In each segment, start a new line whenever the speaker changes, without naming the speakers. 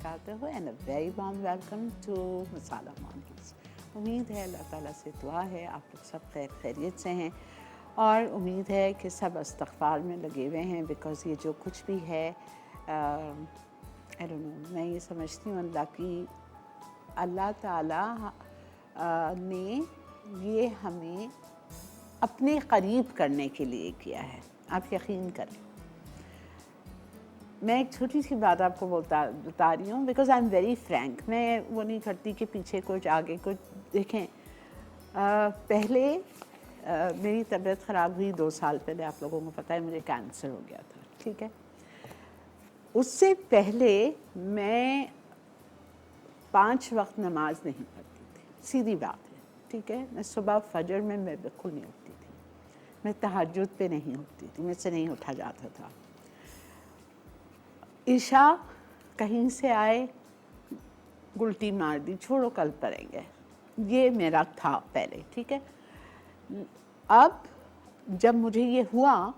वबरकातुहू and a very warm welcome to Masala Monkeys. उम्मीद है अल्लाह ताला से दुआ है आप लोग सब खैर खैरियत से हैं और उम्मीद है कि सब इस्तग़फ़ार में लगे हुए हैं बिकॉज़ ये जो कुछ भी है आई डोंट नो, मैं ये समझती हूँ अल्लाह ताला ने ये हमें अपने करीब करने के लिए किया है। आप यकीन करें, मैं एक छोटी सी बात आपको बता रही हूँ because I am very Frank. मैं वो नहीं करती कि पीछे कुछ आगे कुछ। देखें, पहले मेरी तबीयत ख़राब हुई 2 साल पहले, आप लोगों को पता है मुझे कैंसर हो गया था, ठीक है। उससे पहले मैं 5 वक्त नमाज नहीं पढ़ती थी, सीधी बात है, ठीक है। मैं सुबह फजर में मैं बिल्कुल नहीं उठती थी, मैं तहज्जुद पे नहीं उठती थी, मुझसे नहीं उठा जाता था। ईशा कहीं से आए, गुलटी मार दी, छोड़ो कल पढ़ेंगे, ये मेरा था पहले, ठीक है। अब जब मुझे ये हुआ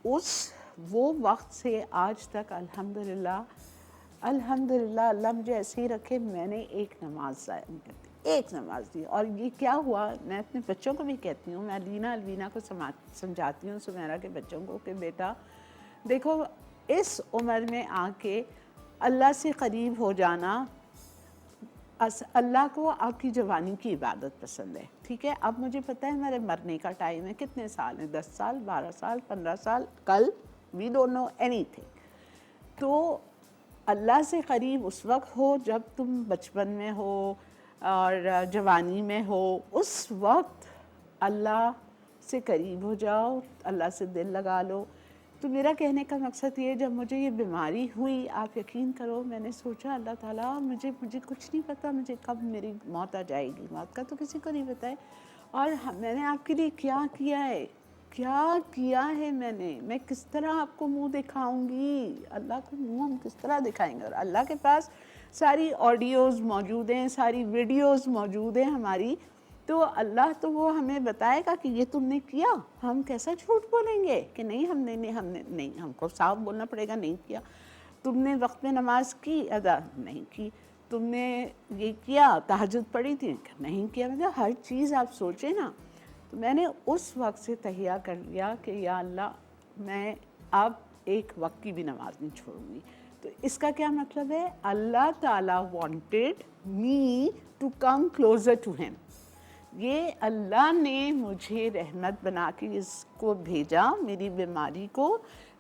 वो वक्त से आज तक अल्हम्दुलिल्लाह अल्लाह मुझे ऐसे ही रखे, मैंने एक नमाज ज़ाया नहीं करती, एक नमाज दी। और ये क्या हुआ, मैं अपने बच्चों को भी कहती हूँ, मैं अलवीना को समझाती हूँ, सुमेरा के बच्चों को, कि बेटा देखो, इस उम्र में आके अल्लाह से करीब हो जाना, अल्लाह को आपकी जवानी की इबादत पसंद है, ठीक है। अब मुझे पता है मेरे मरने का टाइम है, कितने साल हैं, 10 साल, 12 साल, 15 साल, कल, वी डोंट नो एनीथिंग। तो अल्लाह से करीब उस वक्त हो जब तुम बचपन में हो और जवानी में हो, उस वक्त अल्लाह से करीब हो जाओ, अल्लाह से दिल लगा लो। तो मेरा कहने का मकसद ये, जब मुझे ये बीमारी हुई, आप यकीन करो, मैंने सोचा अल्लाह ताला मुझे कुछ नहीं पता मुझे कब मेरी मौत आ जाएगी, मौत का तो किसी को नहीं पता है। और मैंने आपके लिए क्या किया है मैं किस तरह आपको मुंह दिखाऊंगी, अल्लाह को मुंह हम किस तरह दिखाएंगे। और अल्लाह के पास सारी ऑडियोज़ मौजूद हैं, सारी वीडियोज़ मौजूद हैं हमारी, तो अल्लाह तो वो हमें बताएगा कि ये तुमने किया। हम कैसा झूठ बोलेंगे कि नहीं, हमने नहीं, हमको साफ बोलना पड़ेगा, नहीं किया। तुमने वक्त में नमाज की, अदा नहीं की। तुमने ये किया, तहज्जुद पढ़ी थी, नहीं किया। मतलब हर चीज़ आप सोचें ना। तो मैंने उस वक्त से तहिया कर लिया कि या अल्लाह, मैं अब एक वक्त की भी नमाज नहीं छोड़ूंगी। तो इसका क्या मतलब है, Allah Taala wanted me to come closer to him. ये अल्लाह ने मुझे रहमत बना के इसको भेजा, मेरी बीमारी को,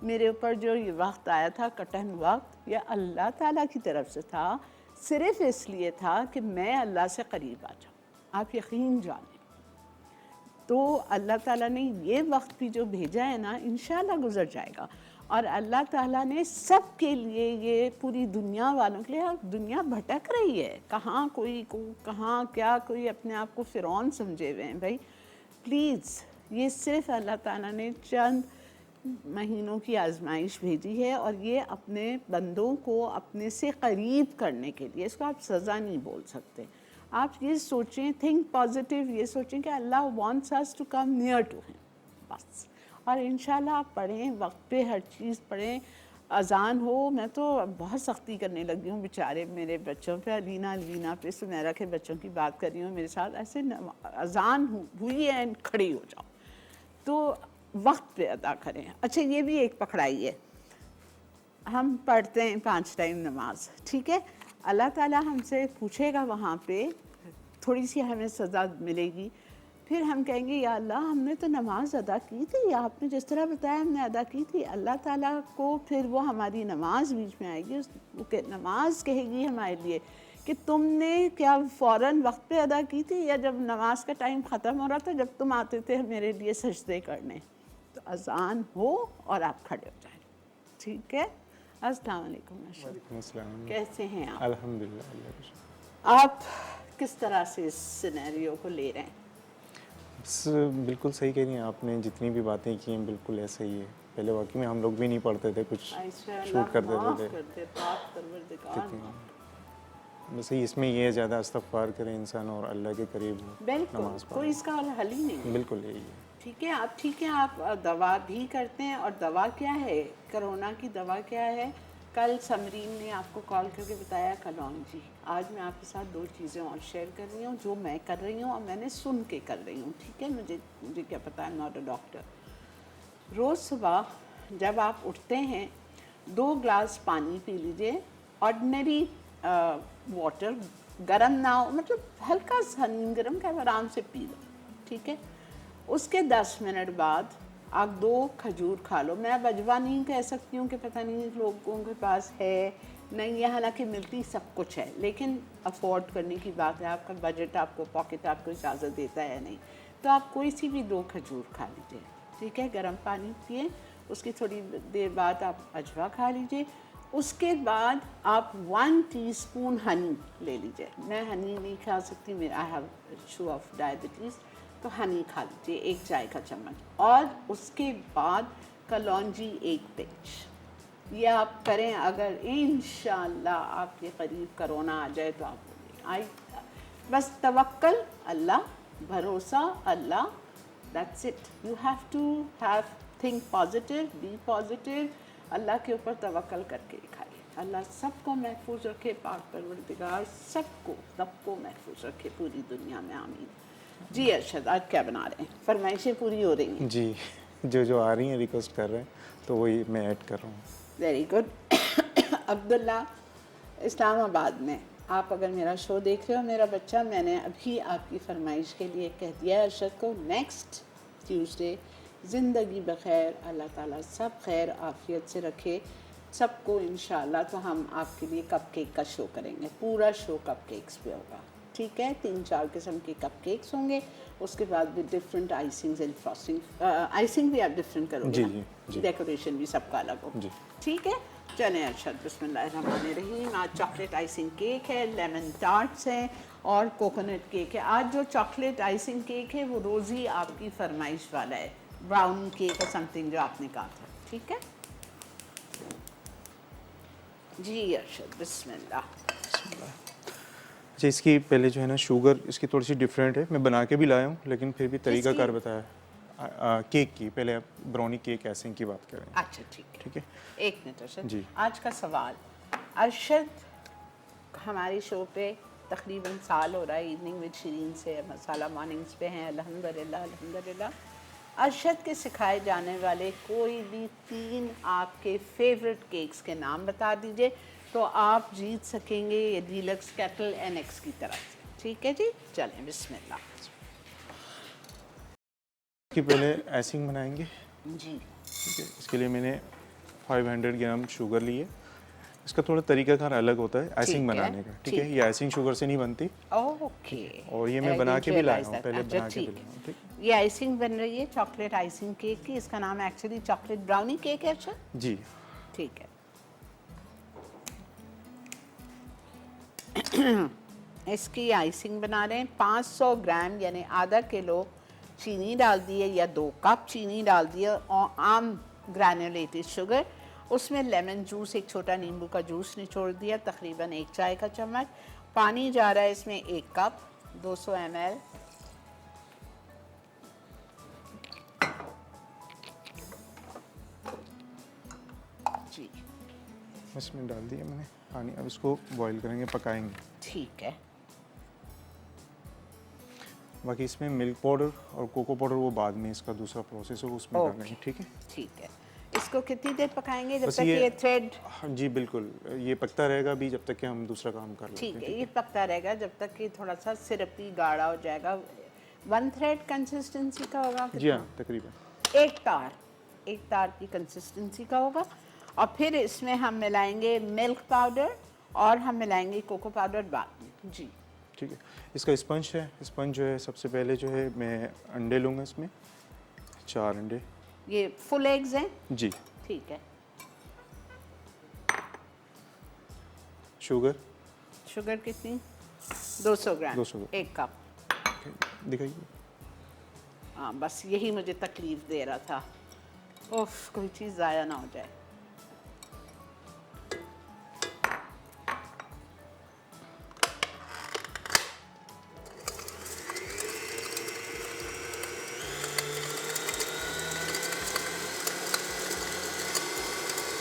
मेरे ऊपर जो ये वक्त आया था, कठिन वक्त, यह अल्लाह ताला की तरफ से था। सिर्फ़ इसलिए था कि मैं अल्लाह से करीब आ जाऊँ। आप यकीन जानें, तो अल्लाह ताला ने ये वक्त भी जो भेजा है ना, इंशाल्लाह गुज़र जाएगा। और अल्लाह ताला ने सब के लिए, ये पूरी दुनिया वालों के लिए, और दुनिया भटक रही है, कहाँ कोई को कहाँ क्या, कोई अपने आप को फ़िरौन समझे हुए हैं। भाई प्लीज़, ये सिर्फ़ अल्लाह ताला ने चंद महीनों की आजमाइश भेजी है, और ये अपने बंदों को अपने से करीब करने के लिए, इसको आप सज़ा नहीं बोल सकते। आप ये सोचें, थिंक पॉजिटिव, ये सोचें कि Allah wants us to come near to him, बस। और इंशाल्लाह आप पढ़ें, वक्त पे हर चीज़ पढ़ें। अज़ान हो, मैं तो बहुत सख्ती करने लगी हूँ बेचारे मेरे बच्चों पे, अलवीना पे, सुमेरा के बच्चों की बात कर रही हूँ मेरे साथ, ऐसे अज़ान हुई है, खड़ी हो जाओ, तो वक्त पे अदा करें। अच्छा, ये भी एक पकड़ाई है, हम पढ़ते हैं 5 टाइम नमाज, ठीक है। अल्लाह ताला हमसे पूछेगा वहाँ पे, थोड़ी सी हमें सज़ा मिलेगी, फिर हम कहेंगे या अल्लाह, हमने तो नमाज अदा की थी, आपने जिस तरह बताया हमने अदा की थी। अल्लाह ताला को फिर वो हमारी नमाज बीच में आएगी, नमाज कहेगी हमारे लिए कि तुमने क्या फ़ौरन वक्त पे अदा की थी, या जब नमाज का टाइम ख़त्म हो रहा था, जब तुम आते थे मेरे लिए सजदे करने। तो अज़ान हो और आप खड़े हो जाए, ठीक है। अस्सलाम वालेकुम।
वालेकुम अस्सलाम।
कैसे हैं आप?
अल्हम्दुलिल्लाह।
आप किस तरह से इस सिनेरियो को ले रहे हैं?
बस बिल्कुल सही कह रही हैं आपने, जितनी भी बातें की हैं बिल्कुल ऐसा ही है। पहले वाकई में हम लोग भी नहीं पढ़ते थे, कुछ शूट कर देते थे। बस इसमें ये ज़्यादा इस्तग़फ़ार करे इंसान और अल्लाह के करीब हो,
बिल्कुल, कोई इसका हल ही नहीं है।
बिल्कुल यही है।
ठीक है, आप दवा भी करते हैं, और दवा क्या है, कोरोना की दवा क्या है, कल समरीन ने आपको कॉल करके बताया कलौंजी। आज मैं आपके साथ 2 चीज़ें और शेयर कर रही हूँ जो मैं कर रही हूँ और मैंने सुन के कर रही हूँ, ठीक है। मुझे क्या पता, I am not a doctor. रोज़ सुबह जब आप उठते हैं 2 ग्लास पानी पी लीजिए, ऑर्डिनरी वाटर, गरम ना हो, मतलब हल्का सा गरम का आराम से पी लो, ठीक है। उसके 10 मिनट बाद आप 2 खजूर खा लो। मैं अब अजवा नहीं कह सकती हूँ कि पता नहीं लोगों के पास है नहीं है, हालांकि मिलती सब कुछ है, लेकिन अफोर्ड करने की बात है, आपका बजट, आपको पॉकेट आपको इजाज़त देता है नहीं, तो आप कोई सी भी 2 खजूर खा लीजिए, ठीक है। गर्म पानी पिए, उसकी थोड़ी देर बाद आप अजवा खा लीजिए। उसके बाद आप 1 टीस्पून हनी ले लीजिए। मैं हनी नहीं खा सकती, मेरा I have issue of diabetes, तो हनी खा लीजिए 1 चाय का चम्मच। और उसके बाद कलौंजी 1 पिंच। ये आप करें, अगर इंशाल्लाह आपके करीब कोरोना आ जाए तो आप बोलिए बस तवक्कल अल्लाह, भरोसा Allah, that's it. You have to have think positive, be positive, Allah के ऊपर तवक्कल करके दिखाइए। अल्लाह सबको महफूज रखे, पाक परवरदिगार सबको महफूज रखे पूरी दुनिया में, आमीन। जी अरशद, आज क्या बना रहे हैं? फरमाइशें पूरी हो रही हैं
जी, जो आ रही हैं रिक्वेस्ट कर रहे हैं तो वही मैं ऐड कर रहा हूँ।
Very good. अब्दुल्ला इस्लामाबाद में, आप अगर मेरा शो देख रहे हो मेरा बच्चा, मैंने अभी आपकी फरमाइश के लिए कह दिया है अरशद को, नेक्स्ट ट्यूसडे ज़िंदगी बखैर, अल्लाह ताला सब खैर आफियत से रखे सबको इंशाल्लाह। तो हम आपके लिए कपकेक का शो करेंगे, पूरा शो कपकेक्स पे होगा, ठीक है। 3-4 किस्म के कपकेक्स होंगे, उसके बाद भी डिफरेंट आइसिंग्स एंड फ्रॉस्टिंग। आइसिंग भी आप डिफरेंट करोगे
जी,
ना?
जी।
डेकोरेशन भी सबका अलग हो,
जी।
ठीक है। चलें अरशद, बिस्मिल्लाहिर्रहमानिर्रहीम। आज चॉकलेट आइसिंग केक है, लेमन टार्ट्स हैं और कोकोनट केक है। आज जो चॉकलेट आइसिंग केक है वो रोज़ी आपकी फरमाइश वाला है, ब्राउन केक और समथिंग जो आपने कहा था, ठीक है जी अरशद, बिस्मिल्लाह।
अच्छा, इसकी पहले जो है ना शुगर इसकी थोड़ी सी डिफरेंट है, मैं बना के भी लाया हूँ लेकिन फिर भी तरीकाकार बताया। केक की पहले आप ब्राउनी केक आइसिंग की बात करें।
अच्छा, ठीक है। एक मिनट अरशद
जी।
आज का सवाल, अरशद हमारे शो पे तकरीबन साल हो रहा है, इवनिंग विद शिरीन से मसाला मॉर्निंग्स पे हैं, अल्हम्दुलिल्लाह अल्हम्दुलिल्लाह। अरशद के सिखाए जाने वाले कोई भी 3 आपके फेवरेट केक्स के नाम बता दीजिए, तो आप जीत सकेंगे ये डीलक्स कैटल NX की तरफ से, ठीक है जी। चलें बिस्मिल्लाह।
कि पहले आइसिंग बनाएंगे,
जी
ठीक है। इसके लिए मैंने 500 ग्राम शुगर ली है। इसका थोड़ा तरीकाकार अलग होता है आइसिंग बनाने का, ठीक है। ये आइसिंग शुगर से नहीं बनती,
ओके।
और ये मैं बना के भी लाया हूँ, पहले बना के भी लाया हूँ, ठीक।
ये आइसिंग बन रही है चॉकलेट आइसिंग केक की, इसका नाम एक्चुअली चॉकलेट ब्राउनी केक है अच्छा,
जी।
ठीक है। इसकी आइसिंग बना रहे हैं। 500 ग्राम यानी आधा किलो चीनी डाल दिए या 2 कप चीनी डाल दिए और आम ग्रैनुलेटेड शुगर, उसमें लेमन जूस, 1 छोटा नींबू का जूस निचोड़ दिया, तकरीबन 1 चाय का चम्मच। पानी जा रहा है इसमें 1 कप, 200 ml। जी
इसमें डाल दिया मैंने पानी, अब इसको बॉईल करेंगे, पकाएंगे,
ठीक है।
बाकी इसमें मिल्क पाउडर और कोको पाउडर वो बाद में, इसका दूसरा प्रोसेस है वो उसमें डालेंगे, ठीक है।
ठीक है। इसको कितनी देर पकाएंगे? जब
बस
तक ये थ्रेड,
हाँ जी बिल्कुल, ये पकता रहेगा अभी जब तक कि हम दूसरा काम कर लेते हैं।
ठीक है, ये पकता रहेगा जब तक कि थोड़ा सा सिरपी गाढ़ा हो जाएगा। 1 थ्रेड कंसिस्टेंसी का होगा?
जी हाँ, तकरीबन
एक तार की कंसिस्टेंसी का होगा। और फिर इसमें हम मिलाएंगे मिल्क पाउडर और हम मिलाएंगे कोको पाउडर बाद में, जी
ठीक है। इसका स्पंज है, स्पंज जो है सबसे पहले जो है मैं अंडे लूँगा, इसमें 4 अंडे।
ये फुल एग्स हैं?
जी।
ठीक है। शुगर कितनी? 200 ग्राम,
200 ग्राम,
1 कप।
दिखाइए।
हाँ, बस यही मुझे तकलीफ दे रहा था, उफ कोई चीज़ ज़ाया ना हो जाए।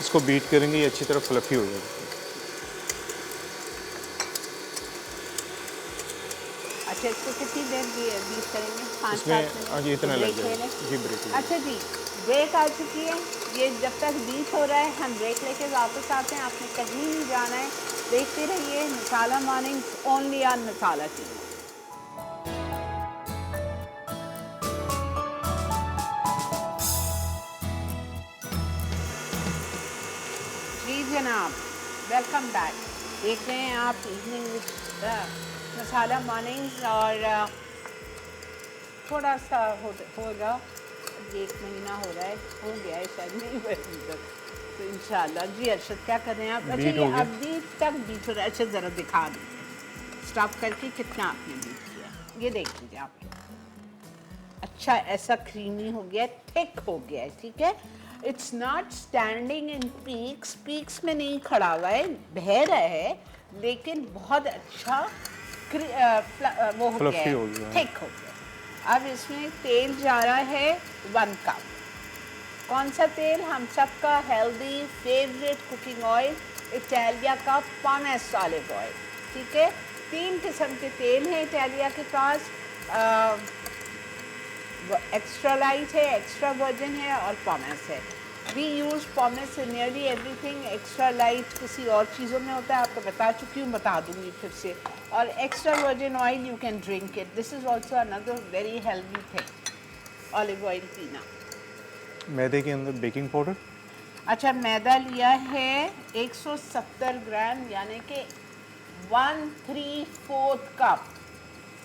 इसको बीट करेंगे ये अच्छी तरह फ्लफी हो जाएगी।
अच्छा, इसको कितनी देर बीट करेंगे? 5-7
इसमें
मिनट?
आज इतना
ब्रेक
लग
ले
जाएगा
लें?
जी, ब्रेक
अच्छा जी, ब्रेक आ चुकी है। ये जब तक बीट हो रहा है हम ब्रेक लेके वापस आते हैं। आपने कहीं नहीं जाना है, देखते रहिए Masala Mornings only on Masala TV. जी जनाब, वेलकम बैक। देख रहे हैं आप इवनिंग मसाला मॉर्निंग्स, और थोड़ा सा होगा, 1 महीना हो रहा है, हो गया है शायद, नहीं हुआ अभी तक, तो इंशाल्लाह। जी अरशद, क्या कर रहे हैं आप? अच्छा,
बीट
ये
हो गया।
अभी तक बीट हो रहा है। अच्छा, ज़रा दिखा दीजिए स्टॉप करके कितना आपने बीट किया। ये देख लीजिए आप। अच्छा, ऐसा क्रीमी हो गया, थिक हो गया है, ठीक है। It's not standing in peaks, peaks में नहीं खड़ा हुआ है, बह रहा है, लेकिन बहुत अच्छा वो हो
Fluffy
गया
हो
है,
गया है।
थिक हो गया। अब इसमें तेल जा रहा है 1 कप। कौन सा तेल? हम सबका healthy favourite cooking oil, Italia का पॉमेस ऑलिव ऑयल, ठीक है। 3 किस्म के तेल हैं इटालिया के पास। एक्स्ट्रा लाइट है, एक्स्ट्रा वर्जिन है और पॉमेस है। We use pomace in nearly everything. Extra light किसी और चीज़ों में होता है, आपको बता चुकी हूँ, बता दूँगी फिर से। और extra virgin oil you can drink it, this is also another very healthy thing, olive oil पीना।
मैदे के अंदर बेकिंग पाउडर,
अच्छा, मैदा लिया है 170 ग्राम, यानी कि 1/3 कप,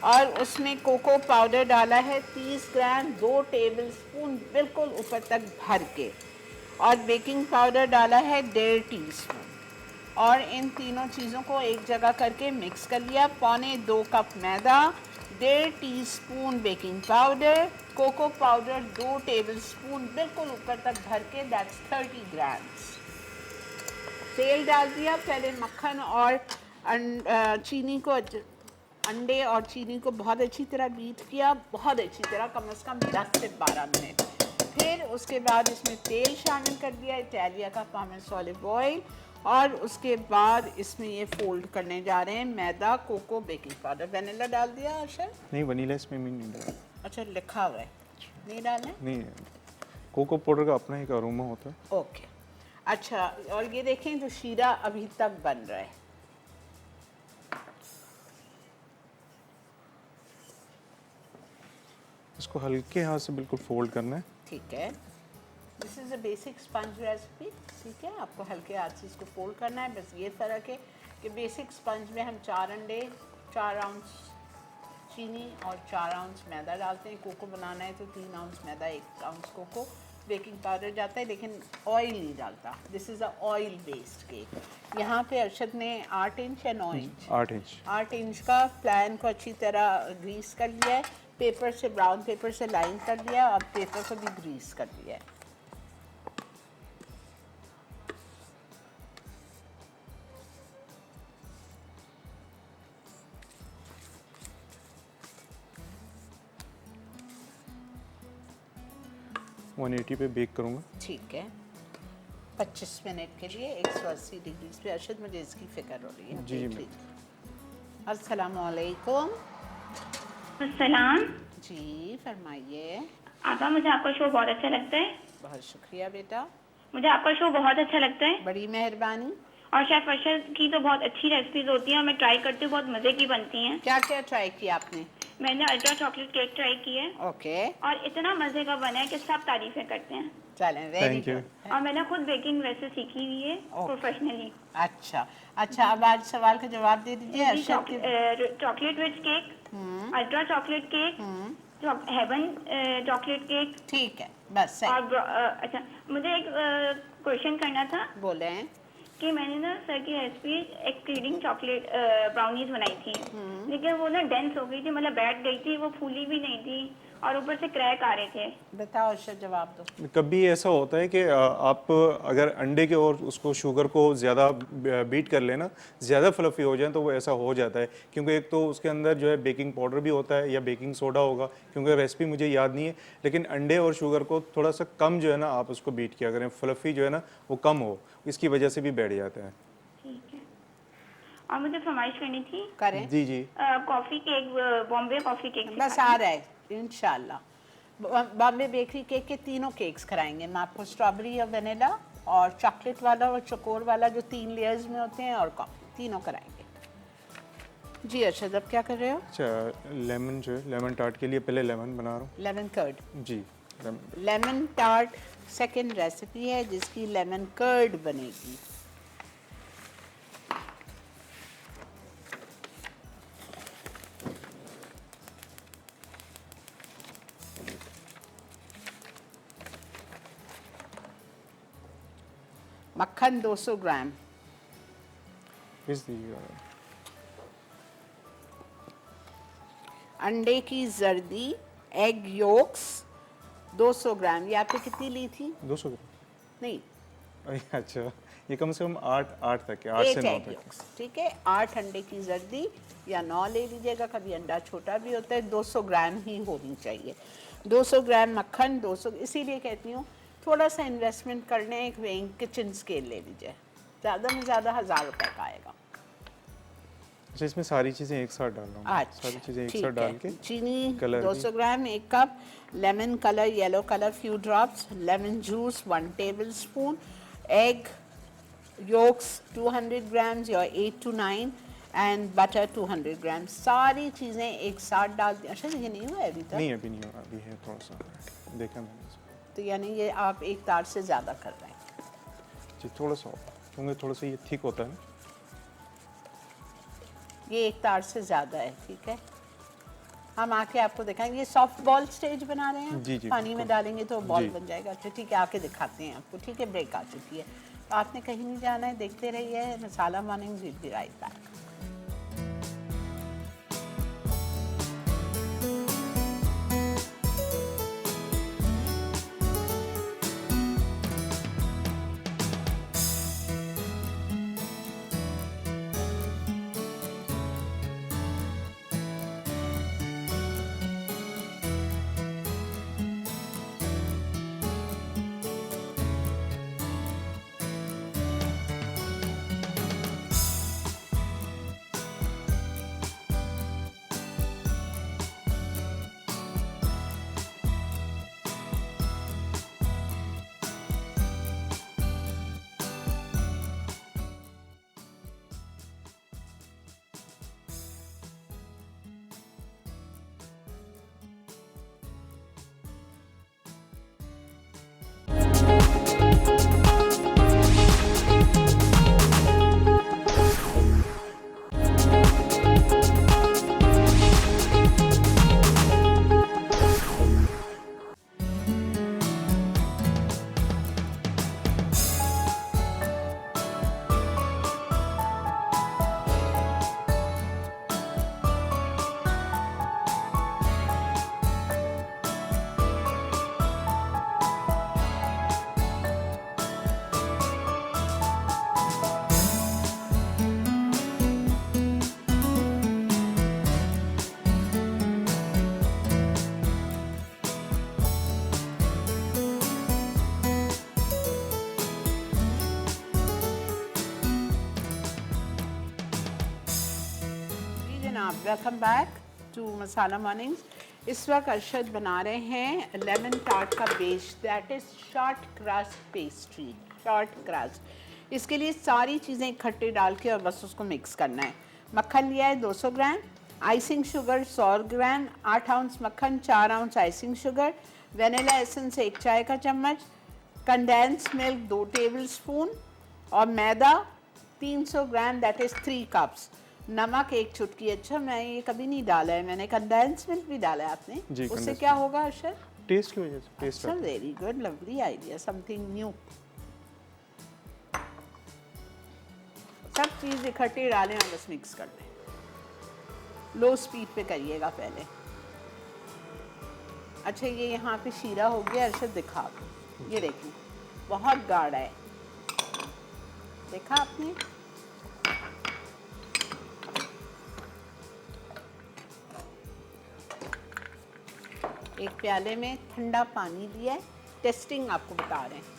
और उसमें कोको पाउडर डाला है 30 ग्राम, 2 टेबलस्पून बिल्कुल ऊपर तक भर के, और बेकिंग पाउडर डाला है 1.5 टीस्पून, और इन तीनों चीज़ों को एक जगह करके मिक्स कर लिया। 1.25 कप मैदा, 1.5 teaspoon baking powder, cocoa powder 2 tablespoon बिल्कुल ऊपर तक भर के, दैट्स 30 ग्राम्स। तेल डाल दिया, पहले मक्खन और चीनी को, अंडे और चीनी को बहुत अच्छी तरह बीट किया, बहुत अच्छी तरह, कम से कम 10 से 12 मिनट। फिर उसके बाद इसमें तेल शामिल कर दिया, इटालिया का पॉमेस ऑलिव ऑयल, और उसके बाद इसमें ये फोल्ड करने जा रहे हैं मैदा, कोको, बेकिंग पाउडर। वनीला डाल दिया अर्शद?
नहीं वनीला इसमें भी नहीं डाला।
अच्छा, लिखा हुआ है, नहीं डालना?
नहीं, कोको पाउडर का अपना एक अरोमा होता है।
ओके, अच्छा। और ये देखें, जो शीरा अभी तक बन रहा है,
इसको हल्के हाथ से बिल्कुल फोल्ड करना है।
ठीक है। This is a basic sponge recipe, ठीक है। आपको हल्के हाथ से इसको फोल्ड करना है। बस ये फ़र्क है कि बेसिक स्पंज में हम 4 अंडे, 4 आउंस चीनी और 4 आउंस मैदा डालते हैं। कोको बनाना है तो 3 आउंस मैदा, 1 आउंस कोको, बेकिंग पाउडर जाता है, लेकिन ऑयल नहीं डालता। This is a oil based cake. यहाँ पे अरशद ने 8 इंच या 9 इंच
8 इंच
8 इंच का प्लान को अच्छी तरह ग्रीस कर लिया है, पेपर से, ब्राउन पेपर से लाइन कर दिया, अब पेपर को भी ग्रीस कर दिया है।
वन 180 पे बेक करूँगा।
ठीक है, 25 मिनट के लिए 180 डिग्री पे। अर्शद, मुझे इसकी फिक्र हो रही है।
जी,
देख लीजिए। अस्सलामुअलैकुम।
अस्सलाम।
जी फरमाइए।
आपा, मुझे आपका शो बहुत अच्छा लगता है।
बहुत शुक्रिया बेटा,
मुझे आपका शो बहुत अच्छा लगता है।
बड़ी मेहरबानी।
और शेफ अर्शद की तो बहुत अच्छी रेसिपीज होती हैं और मैं ट्राई करती हूँ, बहुत मज़े की बनती हैं।
क्या क्या ट्राई किया आपने?
मैंने अल्ट्रा चॉकलेट केक ट्राई की है
ओके,
और इतना मज़े का बना है कि सब तारीफ़ें करते हैं।
चलें, वेरी
Thank you.
गुड।
और मैंने खुद बेकिंग वैसे सीखी हुई है प्रोफेशनली।
अच्छा अच्छा, अब आज सवाल का जवाब दे दीजिए अर्शद के।
Chocolate which cake, ultra chocolate cake, heaven chocolate cake.
ठीक है, बस सही।
और अच्छा, मुझे एक क्वेश्चन करना था
बोले।
कि मैंने ना सर की रेसिपी एक्सक्लूडिंग चॉकलेट ब्राउनीज बनाई थी, लेकिन वो ना डेंस हो गई थी, मतलब बैठ गई थी, वो फूली भी नहीं थी और ऊपर से क्रैक आ रहे थे।
बताओ अर्शद, जवाब दो।
कभी ऐसा होता है कि आप अगर अंडे के और उसको शुगर को ज़्यादा बीट कर लेना, ज़्यादा फ्लफी हो जाए तो वो ऐसा हो जाता है, क्योंकि एक तो उसके अंदर जो है बेकिंग पाउडर भी होता है या बेकिंग सोडा होगा, क्योंकि रेसिपी मुझे याद नहीं है, लेकिन अंडे और शुगर को थोड़ा सा कम जो है ना आप उसको बीट किया करें, फ्लफी जो है ना वो कम हो, इसकी वजह से भी बैठ जाता है।
ठीक है। और मुझे फरमाइश करनी थी
करें?
जी जी।
Coffee cake, Bombay coffee cake
बस आ रहा है इंशाल्लाह। बॉम्बे बेकरी केक के तीनों केक्स कराएंगे मैं आपको, स्ट्रॉबेरी और वेनिला और चॉकलेट वाला और चकोर वाला जो 3 लेयर्स में होते हैं, और कॉफ़ी, तीनों कराएंगे। जी अर्शद, अब क्या कर रहे हो?
अच्छा, लेमन जो है, लेमन टार्ट के लिए पहले लेमन बना रहा हूँ।
Lemon curd.
जी,
लेमन टार्ट सेकंड रेसिपी है जिसकी लेमन कर्ड बनेगी। मक्खन 200 ग्राम,
पीस दीजिएगा।
अंडे की जर्दी, एग योक्स 200 ग्राम। ये आपने कितनी ली थी?
200 ग्राम।
नहीं,
अच्छा, ये कम से कम 8 तक है, 8 से 9
एग
तक।
योक्स, ठीक है। 8 अंडे की जर्दी या 9 ले लीजिएगा, कभी अंडा छोटा भी होता है। 200 ग्राम ही होनी चाहिए। 200 ग्राम मक्खन, 200, इसीलिए कहती हूँ थोड़ा सा इन्वेस्टमेंट करने, एक वेइंग किचन स्केल ले लीजिए, ज़्यादा में ज़्यादा 1000 रुपये का आएगा।
अच्छा, इसमें सारी चीज़ें एक साथ डाल रहा हूँ।
अच्छा,
सारी चीज़ें एक
ठीक
साथ डाल
है।
के
चीनी
कलर
200 ग्राम, 1 cup. Lemon colour, yellow colour few drops. Lemon juice 1 table spoon. Egg yolks 200 grams या 8 to 9 एंड बटर 200 ग्राम। सारी चीज़ें एक साथ डाल दी। अच्छा, ये नहीं हुआ है अभी तक?
नहीं, अभी नहीं हो रहा, अभी है थोड़ा सा, देखा मैंने इसको।
तो यानी ये आप एक तार से ज़्यादा कर रहे हैं।
जी, थोड़ा सा होगा, क्योंकि थोड़ा सा ये थिक होता है ना।
ये एक तार से ज़्यादा है, ठीक है। हम आके आपको दिखाएंगे। ये सॉफ्ट बॉल स्टेज बना रहे हैं?
जी, जी,
पानी में
बिल्कुल।
डालेंगे तो बॉल
जी।
बन जाएगा। अच्छा ठीक है, आके दिखाते हैं आपको, ठीक है। ब्रेक आ चुकी है, तो आपने कहीं नहीं जाना है, देखते रहिए Masala Mornings, will be right back. Welcome back to Masala Mornings. इस वक्त अरशद बना रहे हैं लेमन टार्ट का base, that is short crust pastry, short crust. इसके लिए सारी चीज़ें इकट्ठे डाल के और बस उसको मिक्स करना है। मक्खन लिया है 200 ग्राम, आइसिंग शुगर 100 ग्राम, 8 आउंस मक्खन, 4 ounce icing sugar, vanilla essence 1 चाय का चम्मच, कंडेंस मिल्क 2 टेबल स्पून और मैदा 300 ग्राम, दैट इज़ 3 कप्स। नमक 1 चुटकी। अच्छा, मैं ये कभी नहीं डाला है, मैंने कंडेंस मिल्क भी डाला है आपने।
जी,
उससे
condensed
क्या
milk।
होगा अर्शद?
टेस्ट की वजह से, टेस्ट
अच्छा, very good, lovely idea, something new. सब चीज़ इकट्ठे डालें और बस मिक्स कर दें। लो स्पीड पे करिएगा पहले। अच्छा ये यहाँ पे शीरा हो गया, अरशद दिखा दो, ये देखिए बहुत गाढ़ा है, देखा आपने। एक प्याले में ठंडा पानी लिया है, टेस्टिंग आपको बता रहे हैं।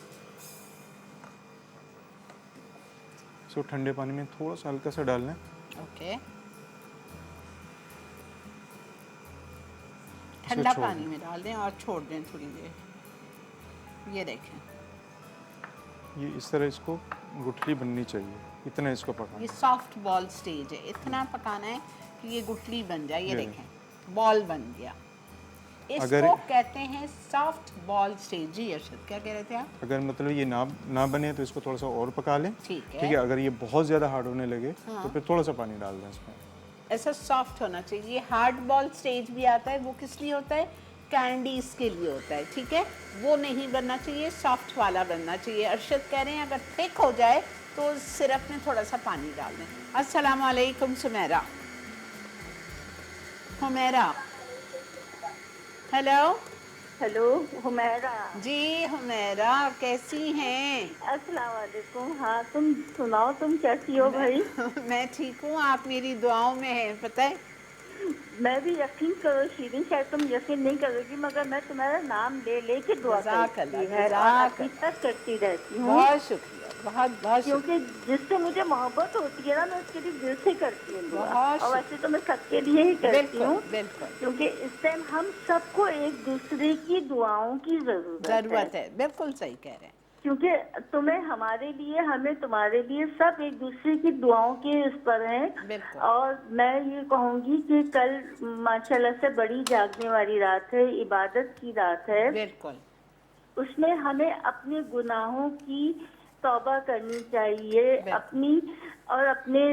इसको ठंडे पानी में थोड़ा सा हल्का सा डालना है।
ओके, ठंडा
छोड़
पानी में डाल दें और छोड़ दें थोड़ी देर। ये देखें,
ये इस तरह इसको गुठली बननी चाहिए, इतना इसको
ये
पकाना।
सॉफ्ट बॉल स्टेज है, इतना पकाना है कि ये गुठली बन जाए। ये
ये
देखें बॉल बन गया, इसको
अगर-
कहते हैं सॉफ्ट बॉल स्टेज। जी अरशद क्या कह रहे थे आप?
अगर मतलब ये ना बने तो इसको थोड़ा सा और पका लें।
ठीक है।
ठीक है, अगर ये बहुत ज़्यादा हार्ड होने लगे
हाँ।
तो फिर थोड़ा सा पानी डाल दें इसमें।
ऐसा सॉफ्ट होना चाहिए। हार्ड बॉल स्टेज भी आता है, वो किस लिए होता है? कैंडीज के लिए होता है, ठीक है, वो नहीं बनना चाहिए, सॉफ्ट वाला बनना चाहिए। अरशद कह रहे हैं अगर थिक हो जाए तो सिरप में थोड़ा सा पानी डाल दें। अस्सलाम वालेकुम सुमेरा। हुमैरा, हेलो।
हेलो हुमैरा।
जी हुमैरा कैसी हैं?
अस्सलाम वालेकुम। हाँ तुम सुनाओ, तुम कैसी हो भाई?
मैं ठीक हूँ, आप मेरी दुआओं में हैं, पता है।
मैं भी यकीन करो शीरीन, शायद तुम यकीन नहीं करोगी मगर मैं तुम्हारा नाम ले लेके दुआ करती है और अभी तक करती रहती हूँ।
बहुत शुक्रिया, बहुत बहुत
क्योंकि जिससे मुझे मोहब्बत होती है ना, मैं उसके लिए दिल से करती हूँ दुआ।
बहुत
और वैसे तो मैं सबके लिए ही करती हूँ,
बिल्कुल
क्योंकि इस टाइम हम सबको एक दूसरे की दुआओं की
जरूरत है। बिल्कुल सही कह रहे हैं।
क्योंकि तुम्हें हमारे लिए, हमें तुम्हारे लिए, सब एक दूसरे की दुआओं के इस पर हैं।
बिल्कुल।
और मैं ये कहूँगी कि कल माशाल्लाह से बड़ी जागने वाली रात है, इबादत की रात है।
बिल्कुल।
उसमें हमें अपने गुनाहों की तौबा करनी चाहिए, अपनी और अपने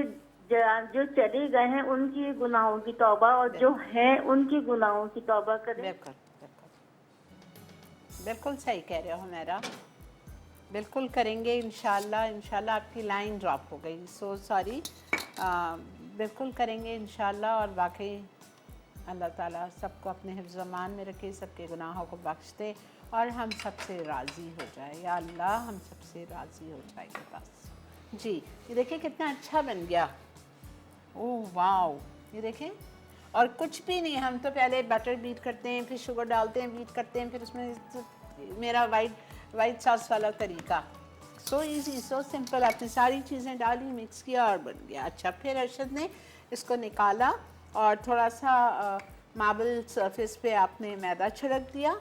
जो चले गए हैं उनकी गुनाहों की तौबा, और जो हैं उनकी गुनाहों की तौबा करें।
बिल्कुल बिल्कुल बिल्कुल सही कह रहे हो मेरा, बिल्कुल करेंगे इंशाल्लाह। इंशाल्लाह आपकी लाइन ड्रॉप हो गई, सो सॉरी। बिल्कुल करेंगे इंशाल्लाह। और वाकई अल्लाह ताला सबको अपने हिफ्ज़-ओ-अमान में रखे, सबके गुनाहों को बख्श दे और हम सबसे राज़ी हो जाए। या अल्लाह हम सबसे राज़ी हो जाए बस। जी ये देखिए कितना अच्छा बन गया। ओह वाओ, ये देखें। और कुछ भी नहीं, हम तो पहले बटर बीट करते हैं, फिर शुगर डालते हैं, बीट करते हैं, फिर उसमें मेरा वाइट सॉस वाला तरीका। So easy, so simple. आपने सारी चीज़ें डाली, मिक्स किया और बन गया। अच्छा, फिर अरशद ने इसको निकाला और थोड़ा सा मार्बल सरफेस पे आपने मैदा छिड़क दिया।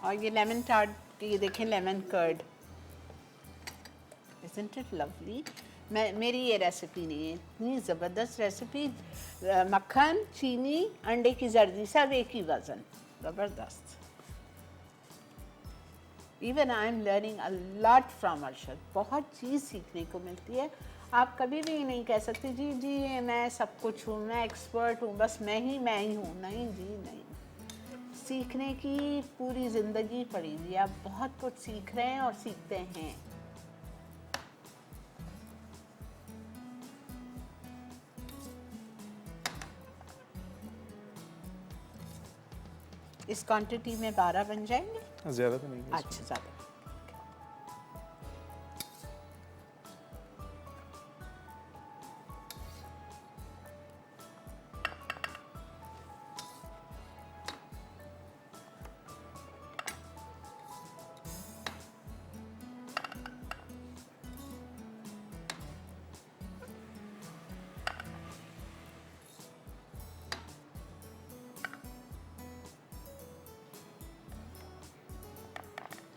और ये लेमन टार्ट, ये देखें lemon curd, isn't it lovely. मेरी ये रेसिपी नहीं है, इतनी ज़बरदस्त रेसिपी। मक्खन, चीनी, अंडे की जर्दी, सब एक ही वज़न, ज़बरदस्त। Even I am learning a lot from Arshad. बहुत चीज़ सीखने को मिलती है। आप कभी भी नहीं कह सकते जी जी मैं सब कुछ हूँ, मैं एक्सपर्ट हूँ, बस मैं ही हूँ। नहीं जी नहीं, सीखने की पूरी ज़िंदगी पड़ी हुई है। आप बहुत कुछ सीख रहे हैं और सीखते हैं। इस क्वांटिटी में 12 बन जाएंगे।
ज़्यादा तो नहीं।
अच्छा, ज़्यादा।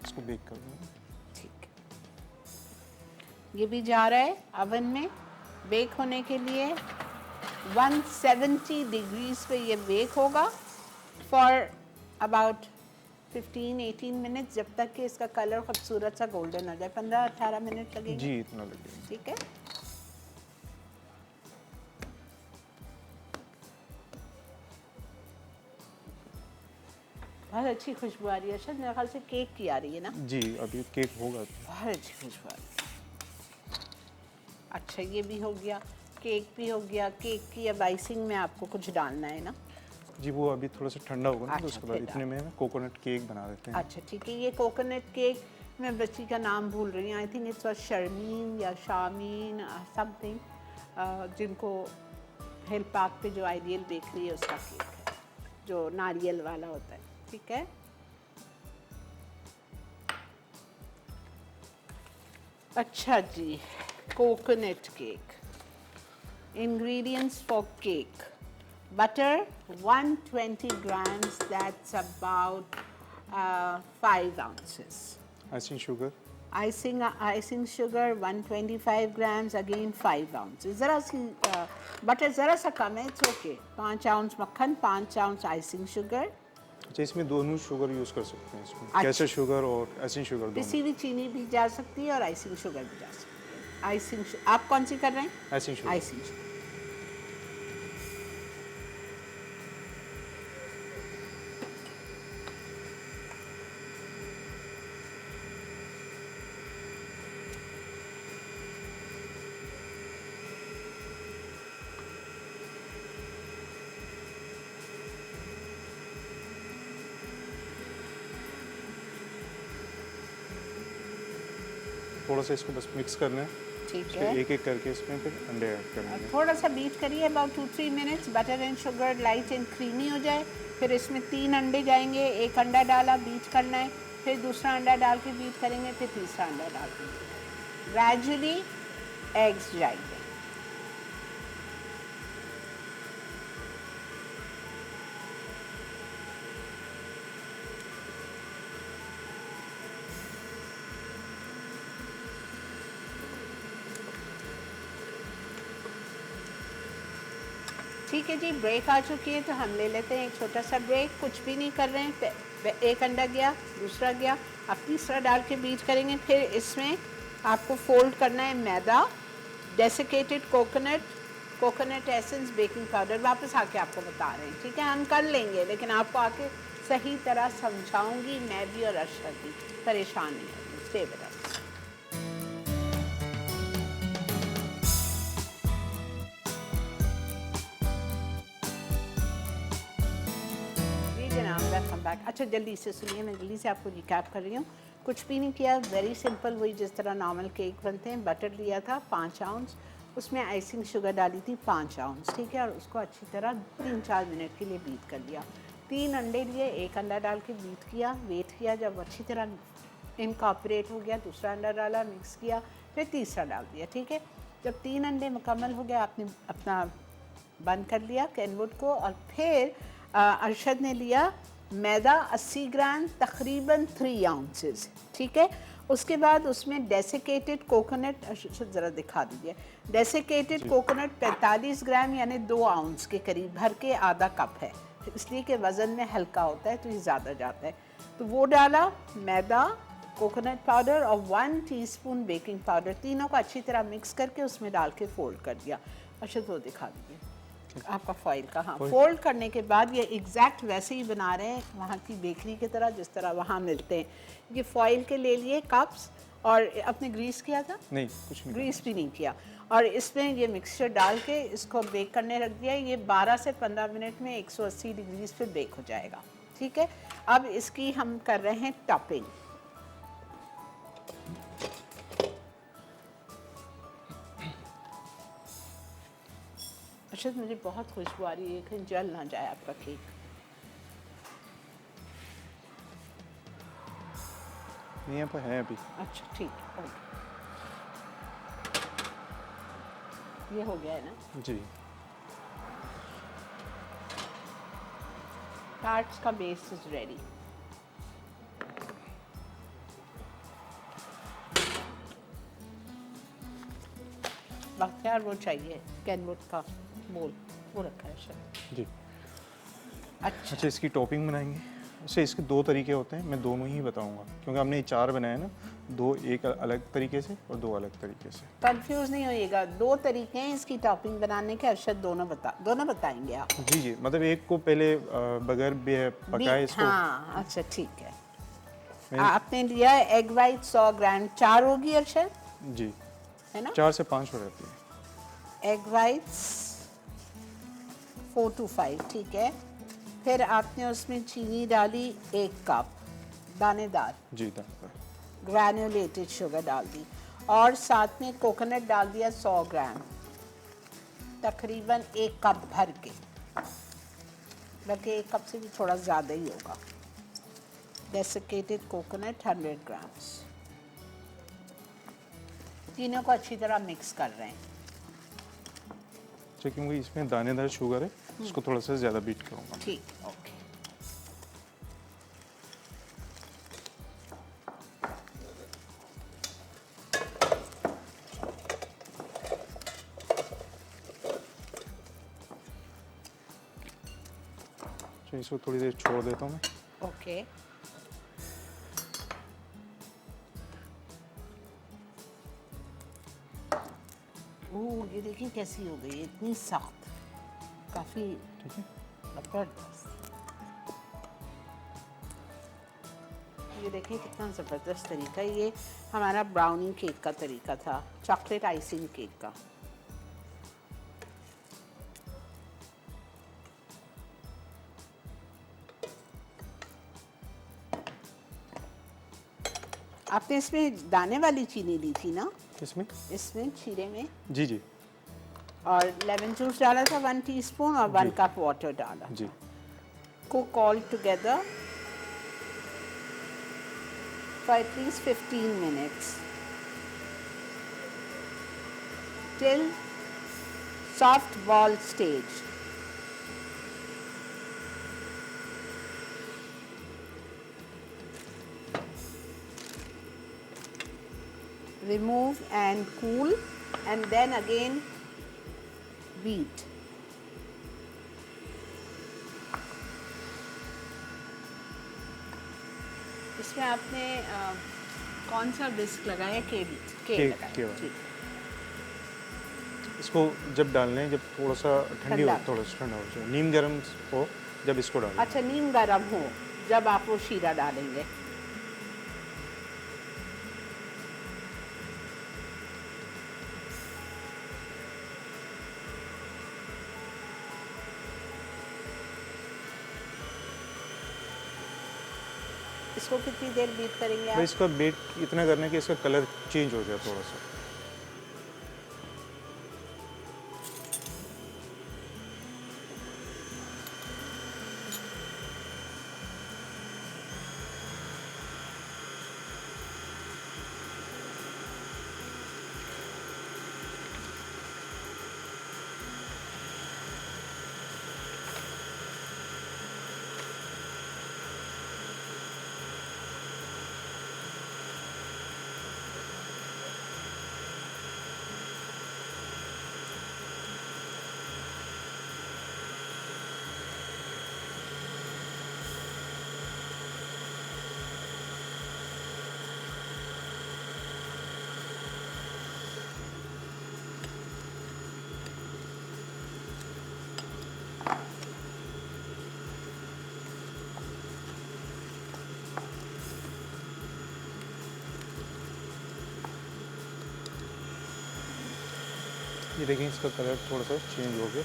इसको बेक कर दूँ।
ठीक, ये भी जा रहा है अवन में बेक होने के लिए। 170 डिग्रीज पे ये बेक होगा फॉर अबाउट 15-18 मिनट, जब तक कि इसका कलर खूबसूरत सा गोल्डन हो जाए। 15-18 मिनट लगेंगे।
जी इतना लगेगा।
ठीक है। बहुत अच्छी खुशबू आ रही है। शायद मेरे ख्याल से केक की आ रही है ना।
जी अभी केक होगा।
बहुत अच्छी खुशबू आ रही है। अच्छा ये भी हो गया, केक भी हो गया। केक की अब आइसिंग में आपको कुछ डालना है ना।
जी वो अभी थोड़ा सा ठंडा होगा ना, तो
अच्छा,
उसके बाद
फिर
इतने में कोकोनट केक बना देते हैं।
अच्छा ठीक है। ये कोकोनट केक, मैं बच्ची का नाम भूल रही हूँ, I think it's was Sharmeen या शामीन समथिंग, जिनको हिल पार्क पे जो आइडियल बेकरी है उसका केक है, जो नारियल वाला होता है। ठीक है। अच्छा जी, coconut cake. Ingredients for cake: butter 120 grams, that's about 5 ounces.
Icing sugar
Icing sugar 125 grams, again 5 ounces. ज़रा सी बटर ज़रा सा कम है, इट्स ओके। 5 आउंस मक्खन, 5 आउंस आइसिंग शुगर।
अच्छा इसमें दोनों शुगर यूज़ कर सकते हैं इसमें,
अच्छा।
केसर शुगर और आइसिंग शुगर
पिसी
दोनों।
हुई चीनी भी जा सकती है और आइसिंग शुगर भी जा सकती है। आप कौन सी कर रहे हैं?
Icing sugar.
Icing sugar.
थोड़ा सा इसको बस मिक्स करना है,
ठीक
फिर
है।
एक एक करके इसमें फिर अंडे ऐड करने हैं।
थोड़ा सा बीट करिए, about 2-3 minutes. Butter and sugar light and creamy हो जाए, फिर इसमें 3 अंडे जाएंगे। एक अंडा डाला, बीट करना है, फिर दूसरा अंडा डाल के बीट करेंगे, फिर तीसरा अंडा डाल के ग्रेजुअली एग्स जाएंगे। ठीक है जी, ब्रेक आ चुकी है, तो हम ले लेते हैं एक छोटा सा ब्रेक। कुछ भी नहीं कर रहे हैं। एक अंडा गया, दूसरा गया, अब तीसरा डाल के बीट करेंगे। फिर इसमें आपको फोल्ड करना है मैदा, desiccated coconut essence, baking powder. वापस आके आपको बता रहे हैं, ठीक है। हम कर लेंगे, लेकिन आपको आके सही तरह समझाऊंगी मैं भी और अरशद भी। परेशान नहीं होगी, stay with us. Welcome back. अच्छा जल्दी से सुनिए, मैं जल्दी से आपको रिकैप कर रही हूँ। कुछ भी नहीं किया, वेरी सिंपल, वही जिस तरह नॉर्मल केक बनते हैं। बटर लिया था 5 आउंस, उसमें आइसिंग शुगर डाली थी 5 आउंस, ठीक है। और उसको अच्छी तरह 3-4 मिनट के लिए बीट कर लिया। 3 अंडे लिए, एक अंडा डाल के बीट किया, वेट किया, जब अच्छी तरह इनकॉर्पोरेट हो गया, दूसरा अंडा डाला, मिक्स किया, फिर तीसरा डाल दिया, ठीक है। जब 3 अंडे मुकम्मल हो गया, आपने अपना बंद कर लिया कैनवुड को। और फिर अरशद ने लिया मैदा 80 ग्राम, तकरीबन 3 आउंसेस, ठीक है। उसके बाद उसमें डेसिकेटेड कोकोनट, अरशद ज़रा दिखा दीजिए, डेसिकेटेड कोकोनट 45 ग्राम, यानी 2 आउंस के करीब, भर के आधा कप है, इसलिए कि वज़न में हल्का होता है तो ये ज़्यादा जाता है। तो वो डाला, मैदा, कोकोनट पाउडर और 1 टीस्पून बेकिंग पाउडर, तीनों को अच्छी तरह मिक्स करके उसमें डाल के फोल्ड कर दिया। अच्छा तो दिखा दीजिए आपका फॉइल का। हाँ, फोल्ड करने के बाद ये एग्जैक्ट वैसे ही बना रहे हैं वहाँ की बेकरी की तरह, जिस तरह वहाँ मिलते हैं। ये फॉइल के ले लिए कप्स, और अपने ग्रीस किया था?
नहीं, कुछ नहीं,
ग्रीस भी नहीं किया। और इसमें ये मिक्सचर डाल के इसको बेक करने रख दिया। ये 12 से 15 मिनट में 180 डिग्रीज पे बेक हो जाएगा, ठीक है। अब इसकी हम कर रहे हैं टॉपिंग। अच्छा मुझे बहुत खुशबू आ रही है, कहीं जल ना जाए आपका केक।
नहीं यहाँ पर है अभी।
अच्छा ठीक है, ओके। ये हो गया है ना
जी।
टार्ट्स का बेस इज रेडी। बख्तियार वो चाहिए कैनवुड का बोल, वो रखा है शायद।
जी
अच्छा
अच्छा इसकी टॉपिंग बनाएंगे। अच्छा, इसके दो तरीके होते हैं, मैं दोनों ही बताऊंगा क्योंकि हमने 4 बनाए ना, दो एक अलग तरीके से और दो अलग तरीके से।
कंफ्यूज नहीं होइएगा, 2 तरीके हैं इसकी टॉपिंग बनाने के। अरशद दोनों बताएंगे आप।
जी जी, मतलब एक को पहले बगैर पकाए इसको।
हाँ अच्छा ठीक है।
मैं-
आपने लिया एग वाइट 100 ग्राम, 4 होगी अरशद,
जी,
है ना?
4 से 5 हो जाती है।
एग वाइट्स 4 to 5, ठीक है। फिर आपने उसमें चीनी डाली 1 कप दानेदार,
जी दानेदार।
ग्रैन्युलेटेड शुगर डाल दी, और साथ में कोकोनट डाल दिया 100 ग्राम, तकरीबन 1 कप भर के, बल्कि 1 कप से भी थोड़ा ज़्यादा ही होगा। Desiccated coconut 100 grams. तीनों को अच्छी तरह मिक्स कर रहे हैं।
अच्छा, क्योंकि इसमें दानेदार शुगर है, इसको थोड़ा सा ज़्यादा बीट करूँगा।
ठीक, ओके।
तो इसको थोड़ी देर छोड़ देता हूँ मैं।
ओके। ओह, ये देखिए कैसी हो गई है, इतनी सख्त, काफ़ी
ठीक है।
ज़बरदस्त। ये देखिए कितना ज़बरदस्त तरीका है। ये हमारा ब्राउनी केक का तरीका था, चॉकलेट आइसिंग केक का। आपने इसमें दाने वाली चीनी ली थी ना?
इसमें
इसमें छीरे में,
जी जी
और लेमन जूस डाला था 1 टीस्पून, और 1
जी।
कप वाटर डाला।
जी।
Cook all together for at least 15 minutes till soft ball stage. Remove and cool, and then again beat. इसमें आपने कौन सा विस्क लगाया? केक
केक
लगाया,
वाला।
ठीक।
इसको जब डालने हैं, जब थोड़ा सा ठंडी हो,
ठंडा।
थोड़ा सा ठंडा हो जाए, नीम गर्म हो जब इसको डालें।
अच्छा, नीम गरम हो जब आप वो शीरा डालेंगे। इसको कितनी देर बीट करेंगे
भाई
आप?
इसका बीट इतना करना है कि इसका कलर चेंज हो जाए थोड़ा सा। ये देखिए इसका कलर थोड़ा सा चेंज हो गया।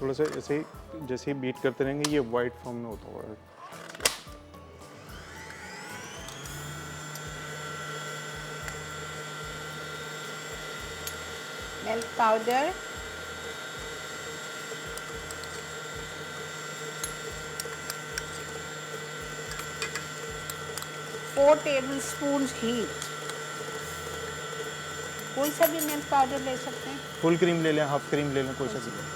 थोड़ा सा ऐसे ही जैसे ही बीट करते रहेंगे ये वाइट फॉर्म में होता हुआ है।
Milk powder, four table spoon heat. कोई सा भी मिल्क पाउडर ले सकते हैं।
फुल क्रीम ले लें, हाफ क्रीम ले लें, कोई सा भी लें।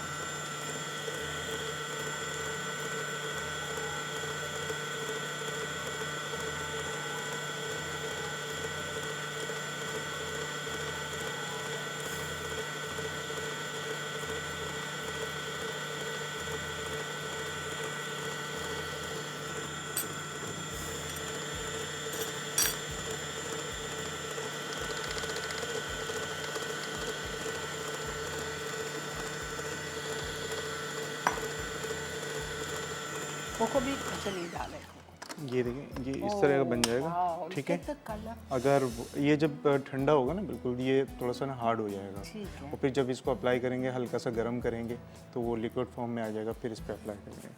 कोको भी अच्छा नहीं डाले।
ये देखिए, ये इस तरह का बन जाएगा, ठीक है।
कलर
अगर ये जब ठंडा होगा ना बिल्कुल, ये थोड़ा सा ना हार्ड हो जाएगा,
ठीक है।
और फिर जब इसको अप्लाई करेंगे, हल्का सा गर्म करेंगे तो वो लिक्विड फॉर्म में आ जाएगा, फिर इस पर अप्लाई करेंगे।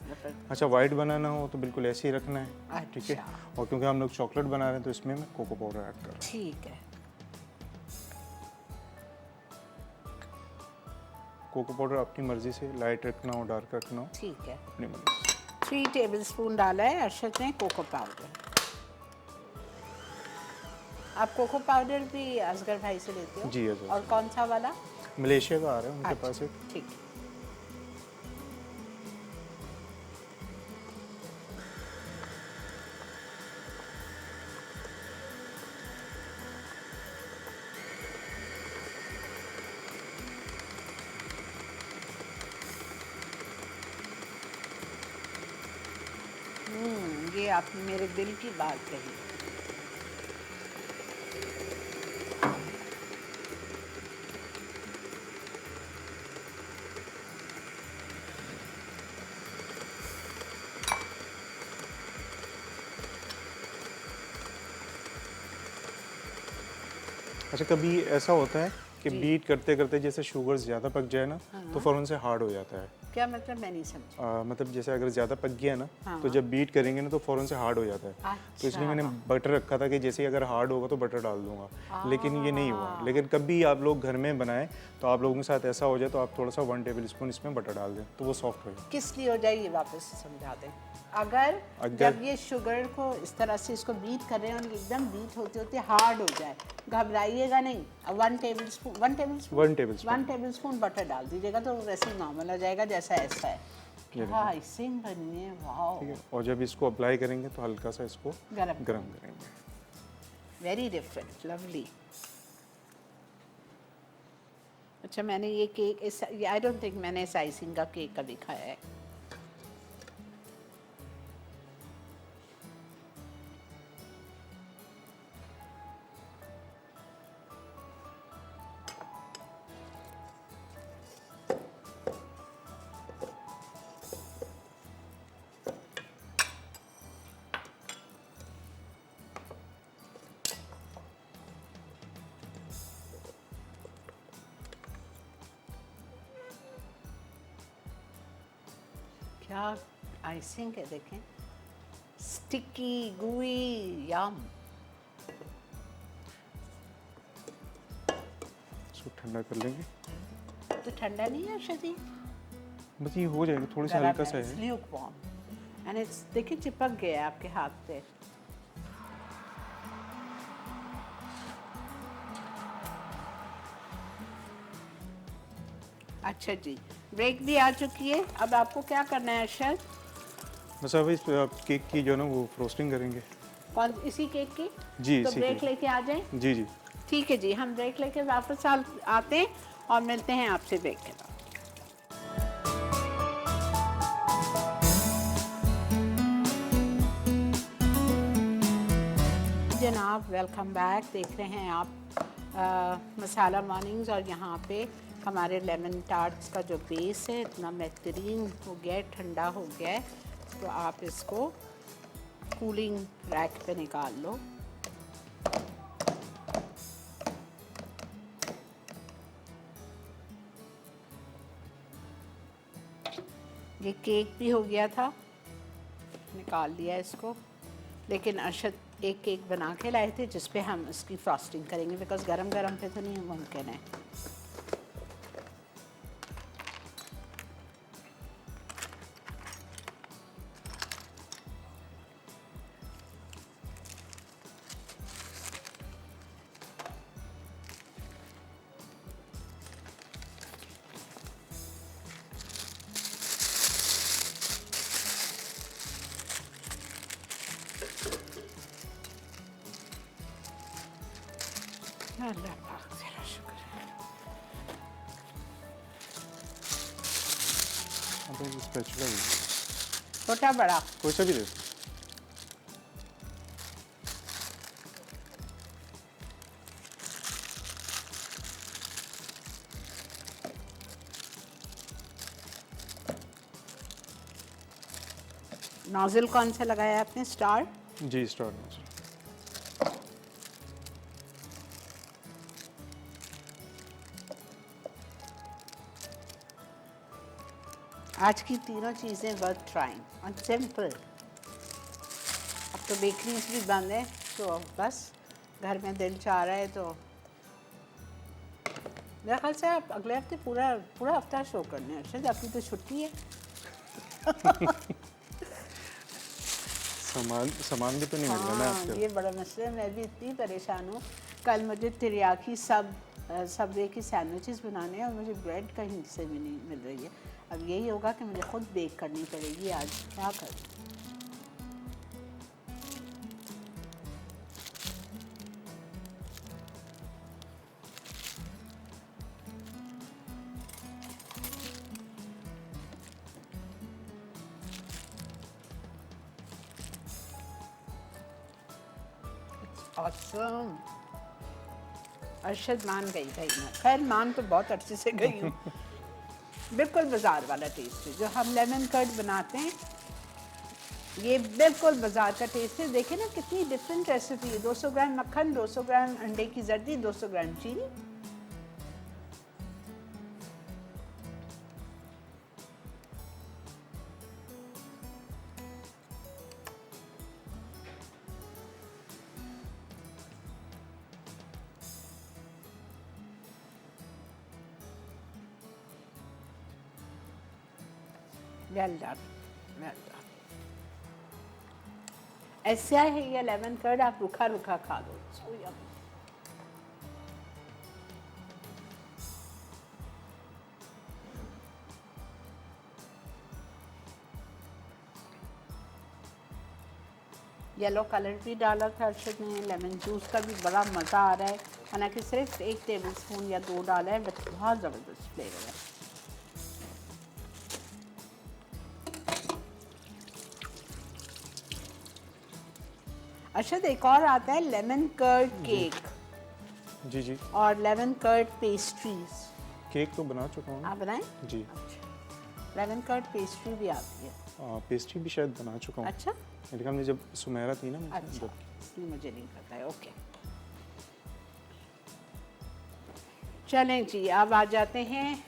अच्छा, वाइट बनाना हो तो बिल्कुल ऐसे ही रखना है, ठीक है। और क्योंकि हम लोग चॉकलेट बना रहे हैं तो इसमें मैं कोको पाउडर ऐड कर रहा हूँ।
ठीक है।
कोको पाउडर अपनी मर्जी से, लाइट रखना हो डार्क रखना हो,
ठीक है।
अपनी मर्जी से।
3 टेबलस्पून डाला है अर्शद ने कोको पाउडर। आप कोको पाउडर भी असगर भाई से लेते हो?
जी असगर।
और कौन सा वाला?
मलेशिया का आ रहा है उनके
अच्छा,
पास एक।
ठीक है। ये आपने मेरे दिल की बात कही।
अच्छा, कभी ऐसा होता है कि बीट करते करते जैसे शुगर ज़्यादा पक जाए ना, तो फ़ौरन से हार्ड हो जाता है।
क्या मतलब? मैं नहीं समझी।
मतलब जैसे अगर ज़्यादा पक गया ना, तो जब बीट करेंगे ना तो फ़ौरन से हार्ड हो जाता है। तो इसलिए मैंने बटर रखा था कि जैसे ही अगर हार्ड होगा तो बटर डाल दूंगा, लेकिन ये नहीं हुआ। लेकिन कभी आप लोग घर में बनाएं तो आप लोगों के साथ ऐसा हो जाए तो आप थोड़ा सा 1 टेबलस्पून इसमें बटर डाल दें तो वो सॉफ्ट हो जाए।
किस लिए हो जाए ये वापस से समझा दें। अगर जब ये शुगर को इस तरह से इसको बीट कर रहे हैं और एकदम बीट होते होते हार्ड हो जाए, घबराइएगा नहीं। 1 टेबलस्पून बटर डाल दीजिएगा तो वैसे नॉर्मल हो जाएगा जैसा ऐसा है। क्या आइसिंग बनी है, वाओ।
ठीक है, और जब इसको अप्लाई करेंगे तो हल्का सा इसको
गरम
करेंगे।
Very different, lovely. अच्छा, मैंने ये केक आई डोंट थिंक मैंने इस आइसिंग का केक कभी खाया है। क्या आइसिंग है, देखें, स्टिकी गुई यम।
इसको ठंडा कर लेंगे।
तो ठंडा नहीं है अर्शदी,
बस ये हो जाएगा, थोड़ा सा हल्का सा है।
ल्यूकवार्म एंड इट्स, देखिए चिपक गया है आपके हाथ पे। अच्छा जी, ब्रेक भी आ चुकी है। अब आपको क्या करना है अर्शद?
बस अब इस केक की जो है ना वो फ्रोस्टिंग करेंगे।
कौन, इसी केक की?
जी,
तो
इसी
ब्रेक
की।
लेके आ जाएं।
जी जी,
ठीक है जी, हम ब्रेक लेके वापस आते हैं और मिलते हैं आपसे ब्रेक के बाद। जनाब, वेलकम बैक। देख रहे हैं आप मसाला मॉर्निंग्स, और यहाँ पे हमारे लेमन टार्ट्स का जो बेस है इतना बेहतरीन हो गया है, ठंडा हो गया है। तो आप इसको कूलिंग रैक पे निकाल लो। ये केक भी हो गया था, निकाल लिया इसको। लेकिन अर्शद एक केक बना के लाए थे जिस पे हम इसकी फ्रॉस्टिंग करेंगे, बिकॉज गरम गरम पे तो नहीं मुमकिन है। अल्लाह पाक तेरा शुक्र है।
अब इस स्पैचुला भी
छोटा बड़ा
कोई सा भी दे।
नोजल कौन सा लगाया आपने? स्टार?
जी स्टार नोजल।
आज की तीनों चीज़ें वर्थ ट्राइंग और सिंपल। अब तो बेकरीज भी बंद है, तो बस घर में दिल चाह रहा है तो मेरे ख्याल से आप अगले हफ्ते पूरा पूरा हफ्ता शो करने हैं। शायद आपकी तो छुट्टी है।
सामान भी तो नहीं मिल रहा ना
हाँ,
आजकल।
ये बड़ा मसला है। मैं भी इतनी परेशान हूँ। कल मुझे तिरियाकी सबवे की सैंडविचेस बनाने हैं और मुझे ब्रेड कहीं से भी नहीं मिल रही है। अब यही होगा कि मुझे खुद बेक करनी पड़ेगी आज। क्या करूँ? Awesome. अरशद मान गई मैं। खैर मान तो बहुत अच्छे से गई हूँ। बिल्कुल बाजार वाला टेस्ट है जो हम लेमन कर्ड बनाते हैं। ये बिल्कुल बाजार का टेस्ट है। देखिए ना कितनी डिफरेंट रेसिपी है। 200 ग्राम मक्खन, 200 ग्राम अंडे की जर्दी, 200 ग्राम चीनी। Well done, well done. ऐसा है ये लेमन कर्ड, आप रूखा रूखा खा लो। So yummy. येलो कलर भी डाला था अर्शद ने। लेमन जूस का भी बड़ा मज़ा आ रहा है। हालांकि सिर्फ 1 टेबलस्पून या 2 डाला है, बट बहुत ज़बरदस्त फ्लेवर है। अर्शद एक और आता है लेमन कर्ड केक
जी जी।
और लेमन कर्ड पेस्ट्रीज।
केक तो बना चुका हूँ।
आप बनाएं?
जी।
लेमन कर्ड पेस्ट्री भी आती है।
पेस्ट्री भी शायद बना चुका हूँ।
अच्छा
मेरे ख्याल में जब सुमेरा थी ना मुझे,
अच्छा,
जब
इसलिए मुझे नहीं पता है। ओके चलें जी, अब आ जाते हैं।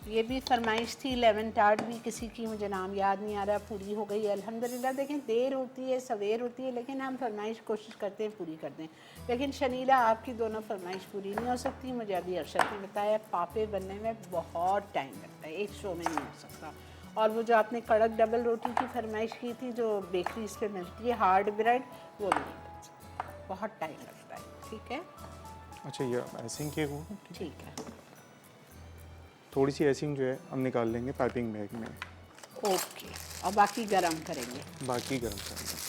ये भी फरमाइश थी लेमन टार्ट भी किसी की, मुझे नाम याद नहीं आ रहा, पूरी हो गई है अल्हम्दुलिल्लाह। देखें देर होती है सवेर होती है, लेकिन हम फरमाइश कोशिश करते हैं पूरी करते हैं। लेकिन शनीला आपकी दोनों फरमाइश पूरी नहीं हो सकती। मुझे अभी अरशद ने बताया पापे बनने में बहुत टाइम लगता है, एक शो में नहीं हो सकता। और वो जो आपने कड़क डबल रोटी की फरमाइश की थी जो बेकरीज पे मिलती है हार्ड ब्रेड, वो नहीं बन सकता, बहुत टाइम लगता है। ठीक है
अच्छा ये आइसिंग केक होगा।
ठीक है
थोड़ी सी आइसिंग जो है हम निकाल लेंगे पाइपिंग बैग में,
ओके। और बाकी गरम करेंगे।
बाकी गर्म करेंगे।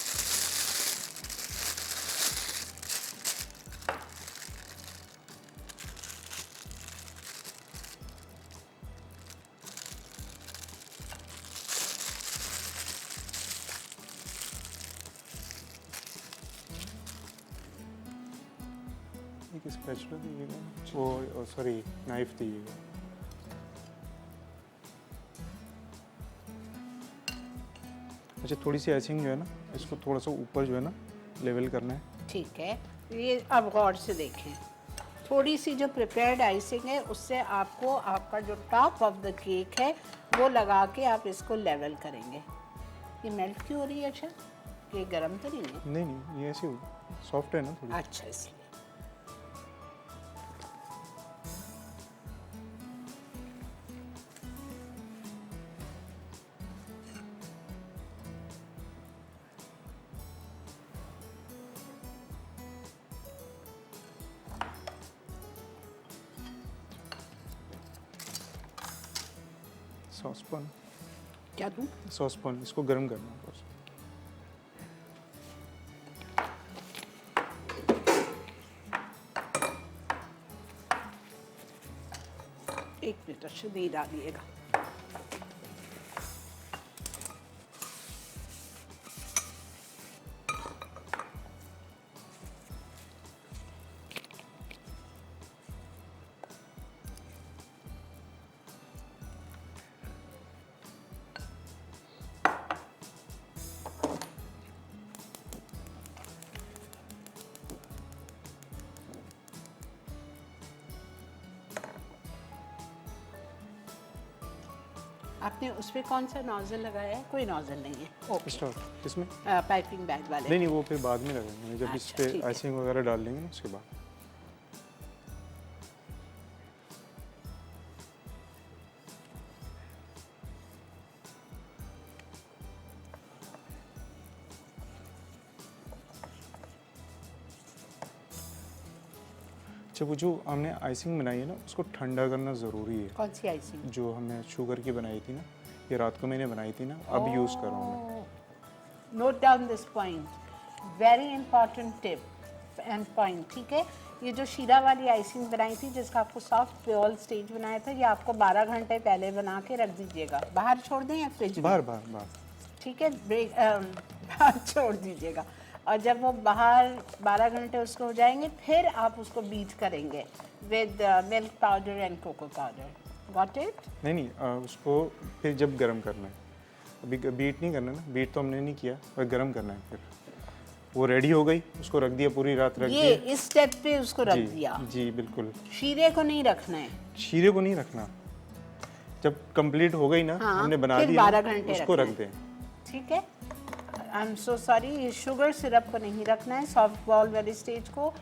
एक स्पैचुला दीजिएगा, वो सॉरी नाइफ दीजिएगा। अच्छा थोड़ी सी आइसिंग जो है ना, इसको थोड़ा सा ऊपर जो है ना लेवल करना है।
ठीक है, ये अब गौर से देखें। थोड़ी सी जो प्रिपेयर्ड आइसिंग है उससे आपको आपका जो टॉप ऑफ द केक है वो लगा के आप इसको लेवल करेंगे। ये मेल्ट क्यों हो रही है? अच्छा ये गरम तो नहीं है?
नहीं नहीं ये ऐसे सॉफ्ट है ना थोड़ी।
अच्छा इसलिए।
सॉसपैन,
क्या दूँ?
सॉसपैन इसको गर्म करना है बस।
एक मिनट अच्छे दे डालिएगा। आपने उस पर कौन सा नोजल लगाया है? कोई नोजल नहीं है। ओके।
स्टार्ट इसमें
पाइपिंग बैग वाले।
नहीं वो फिर बाद में लगाएंगे जब इस
अच्छा,
पे
ठीक है।
आइसिंग वगैरह डाल देंगे ना उसके बाद। अच्छा वो जो हमने आइसिंग बनाई है ना उसको ठंडा करना ज़रूरी है।
कौन सी आइसिंग?
जो हमने शुगर की बनाई थी ना, ये रात को मैंने बनाई थी ना, अब यूज़ कर रहा हूँ मैं।
Note down this point, very important tip and point, ठीक है। ये जो शीरा वाली आइसिंग बनाई थी जिसका आपको सॉफ्ट प्योल स्टेज बनाया था, ये आपको 12 घंटे पहले बना के रख दीजिएगा। बाहर छोड़ दें या फ्रिज में?
बाहर।
ठीक है, बाहर छोड़ दीजिएगा। और जब वो बाहर 12 घंटे उसको हो जाएंगे, फिर आप उसको बीट करेंगे with milk powder and cocoa powder. Got it?
नहीं उसको फिर जब गर्म करना है, अभी बीट नहीं करना ना, बीट तो हमने नहीं किया, और गर्म करना है। फिर वो रेडी हो गई, उसको रख दिया, पूरी रात रख
ये
दिया।
इस स्टेप पे उसको रख
जी
दिया।
जी बिल्कुल।
शीरे को नहीं रखना है।
शीरे को नहीं रखना, जब कंप्लीट हो गई ना,
हाँ,
हमने बना
फिर
दी
12
ना,
घंटे
उसको
रखना
रख
है।
दें।
ठीक है, I am so sorry, sugar syrup को नहीं रखना है, सॉफ्ट बॉल वाली स्टेज को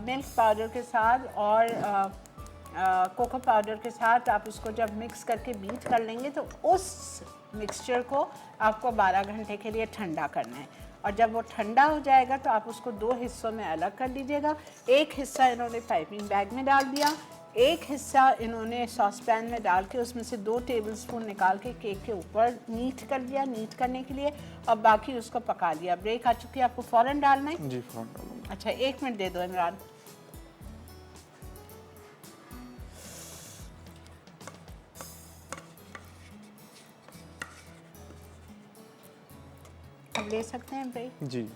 मिल्क पाउडर के साथ और कोको पाउडर के साथ आप उसको जब मिक्स करके बीट कर लेंगे तो उस मिक्सचर को आपको 12 घंटे के लिए ठंडा करना है। और जब वो ठंडा हो जाएगा तो आप उसको 2 हिस्सों में अलग कर लीजिएगा। एक हिस्सा इन्होंने पाइपिंग बैग में डाल दिया, एक हिस्सा इन्होंने सॉस पैन में डाल के उसमें से 2 टेबलस्पून निकाल के केक के ऊपर नीट कर दिया, नीट करने के लिए, और बाकी उसको पका लिया। ब्रेक आ चुकी है, आपको फ़ौरन डालना है?
जी फ़ौरन डालूंगा।
अच्छा 1 मिनट दे दो इमरान। अब ले सकते हैं ब्रेक?
जी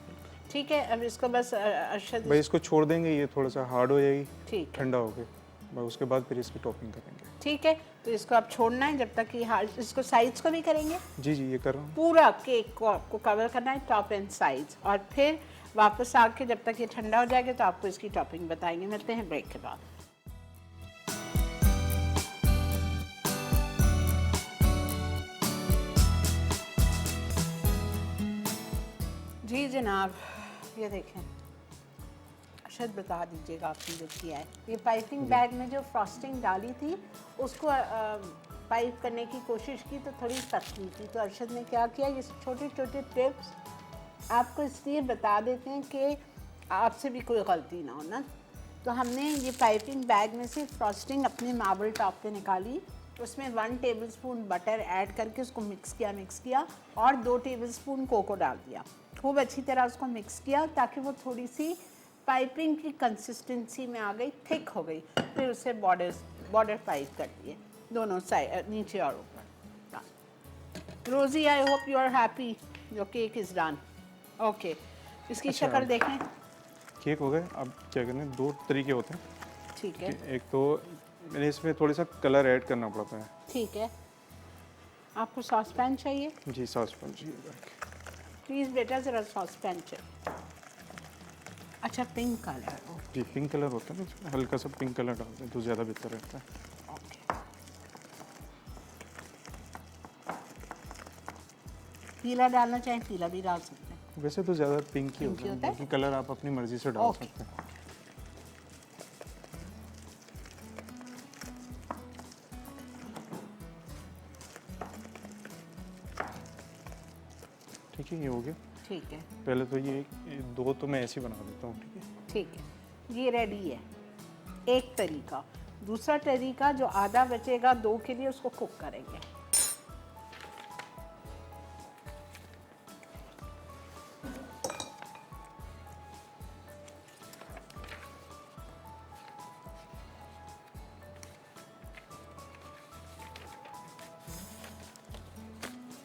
ठीक है, अब इसको बस अरशद,
भाई इसको छोड़ देंगे, ये थोड़ा सा हार्ड हो जाएगी,
ठीक है,
ठंडा हो गया, बस उसके बाद फिर इसकी टॉपिंग करेंगे।
ठीक है। तो इसको आप छोड़ना है जब तक कि इसको साइड्स को भी करेंगे।
जी ये कर रहा हूँ।
पूरा केक को आपको कवर करना है, टॉप एंड साइड्स, और फिर वापस आके जब तक ये ठंडा हो जाएगा तो आपको इसकी टॉपिंग बताएंगे। मिलते हैं ब्रेक के बाद। जी जनाब, ये देखें, अरशद बता दीजिएगा आपने जो किया है। ये पाइपिंग बैग में जो फ्रॉस्टिंग डाली थी उसको पाइप करने की कोशिश की तो थोड़ी पतली थी, तो अरशद ने क्या किया, ये छोटे छोटे टिप्स आपको इसलिए बता देते हैं कि आपसे भी कोई गलती ना हो ना। तो हमने ये पाइपिंग बैग में से फ्रॉस्टिंग अपने मार्बल टॉप पे निकाली, उसमें 1 टेबलस्पून बटर ऐड करके उसको मिक्स किया और 2 टेबलस्पून कोको डाल दिया। खूब अच्छी तरह उसको मिक्स किया ताकि वो थोड़ी सी पाइपिंग की कंसिस्टेंसी में आ गई, थिक हो गई। फिर उसे बॉर्डर पाइप कर दिए दोनों साइड, नीचे और ऊपर। Rosie, I hope you are happy, your cake is done. Okay, इसकी
अच्छा।
शक्ल देखें।
केक हो गए, अब क्या करना है, 2 तरीके होते हैं।
ठीक है,
एक तो मैंने इसमें थोड़ा सा कलर ऐड करना पड़ता है।
ठीक है। आपको सॉस पैन चाहिए?
जी सॉस पैन चाहिए।
प्लीज़ बेटा ज़रा सॉस पैन चाहिए। अच्छा पिंक कलर,
जी पिंक कलर होता है ना, इसमें हल्का सा पिंक कलर डालते हैं तो ज़्यादा बेहतर रहता है।
ओके। पीला डालना चाहें पीला भी डाल सकते हैं।
वैसे तो ज़्यादा पिंक ही
पिंक ही
होता है,
होता है?
बाकी कलर आप अपनी मर्ज़ी से डाल
ओके।
सकते हैं। ठीक है, ये हो गया।
ठीक है,
पहले तो ये 2 तो मैं ऐसे ही बना देता हूँ। ठीक है,
ठीक है, ये रेडी है एक तरीका। दूसरा तरीका जो आधा बचेगा 2 के लिए, उसको कुक करेंगे।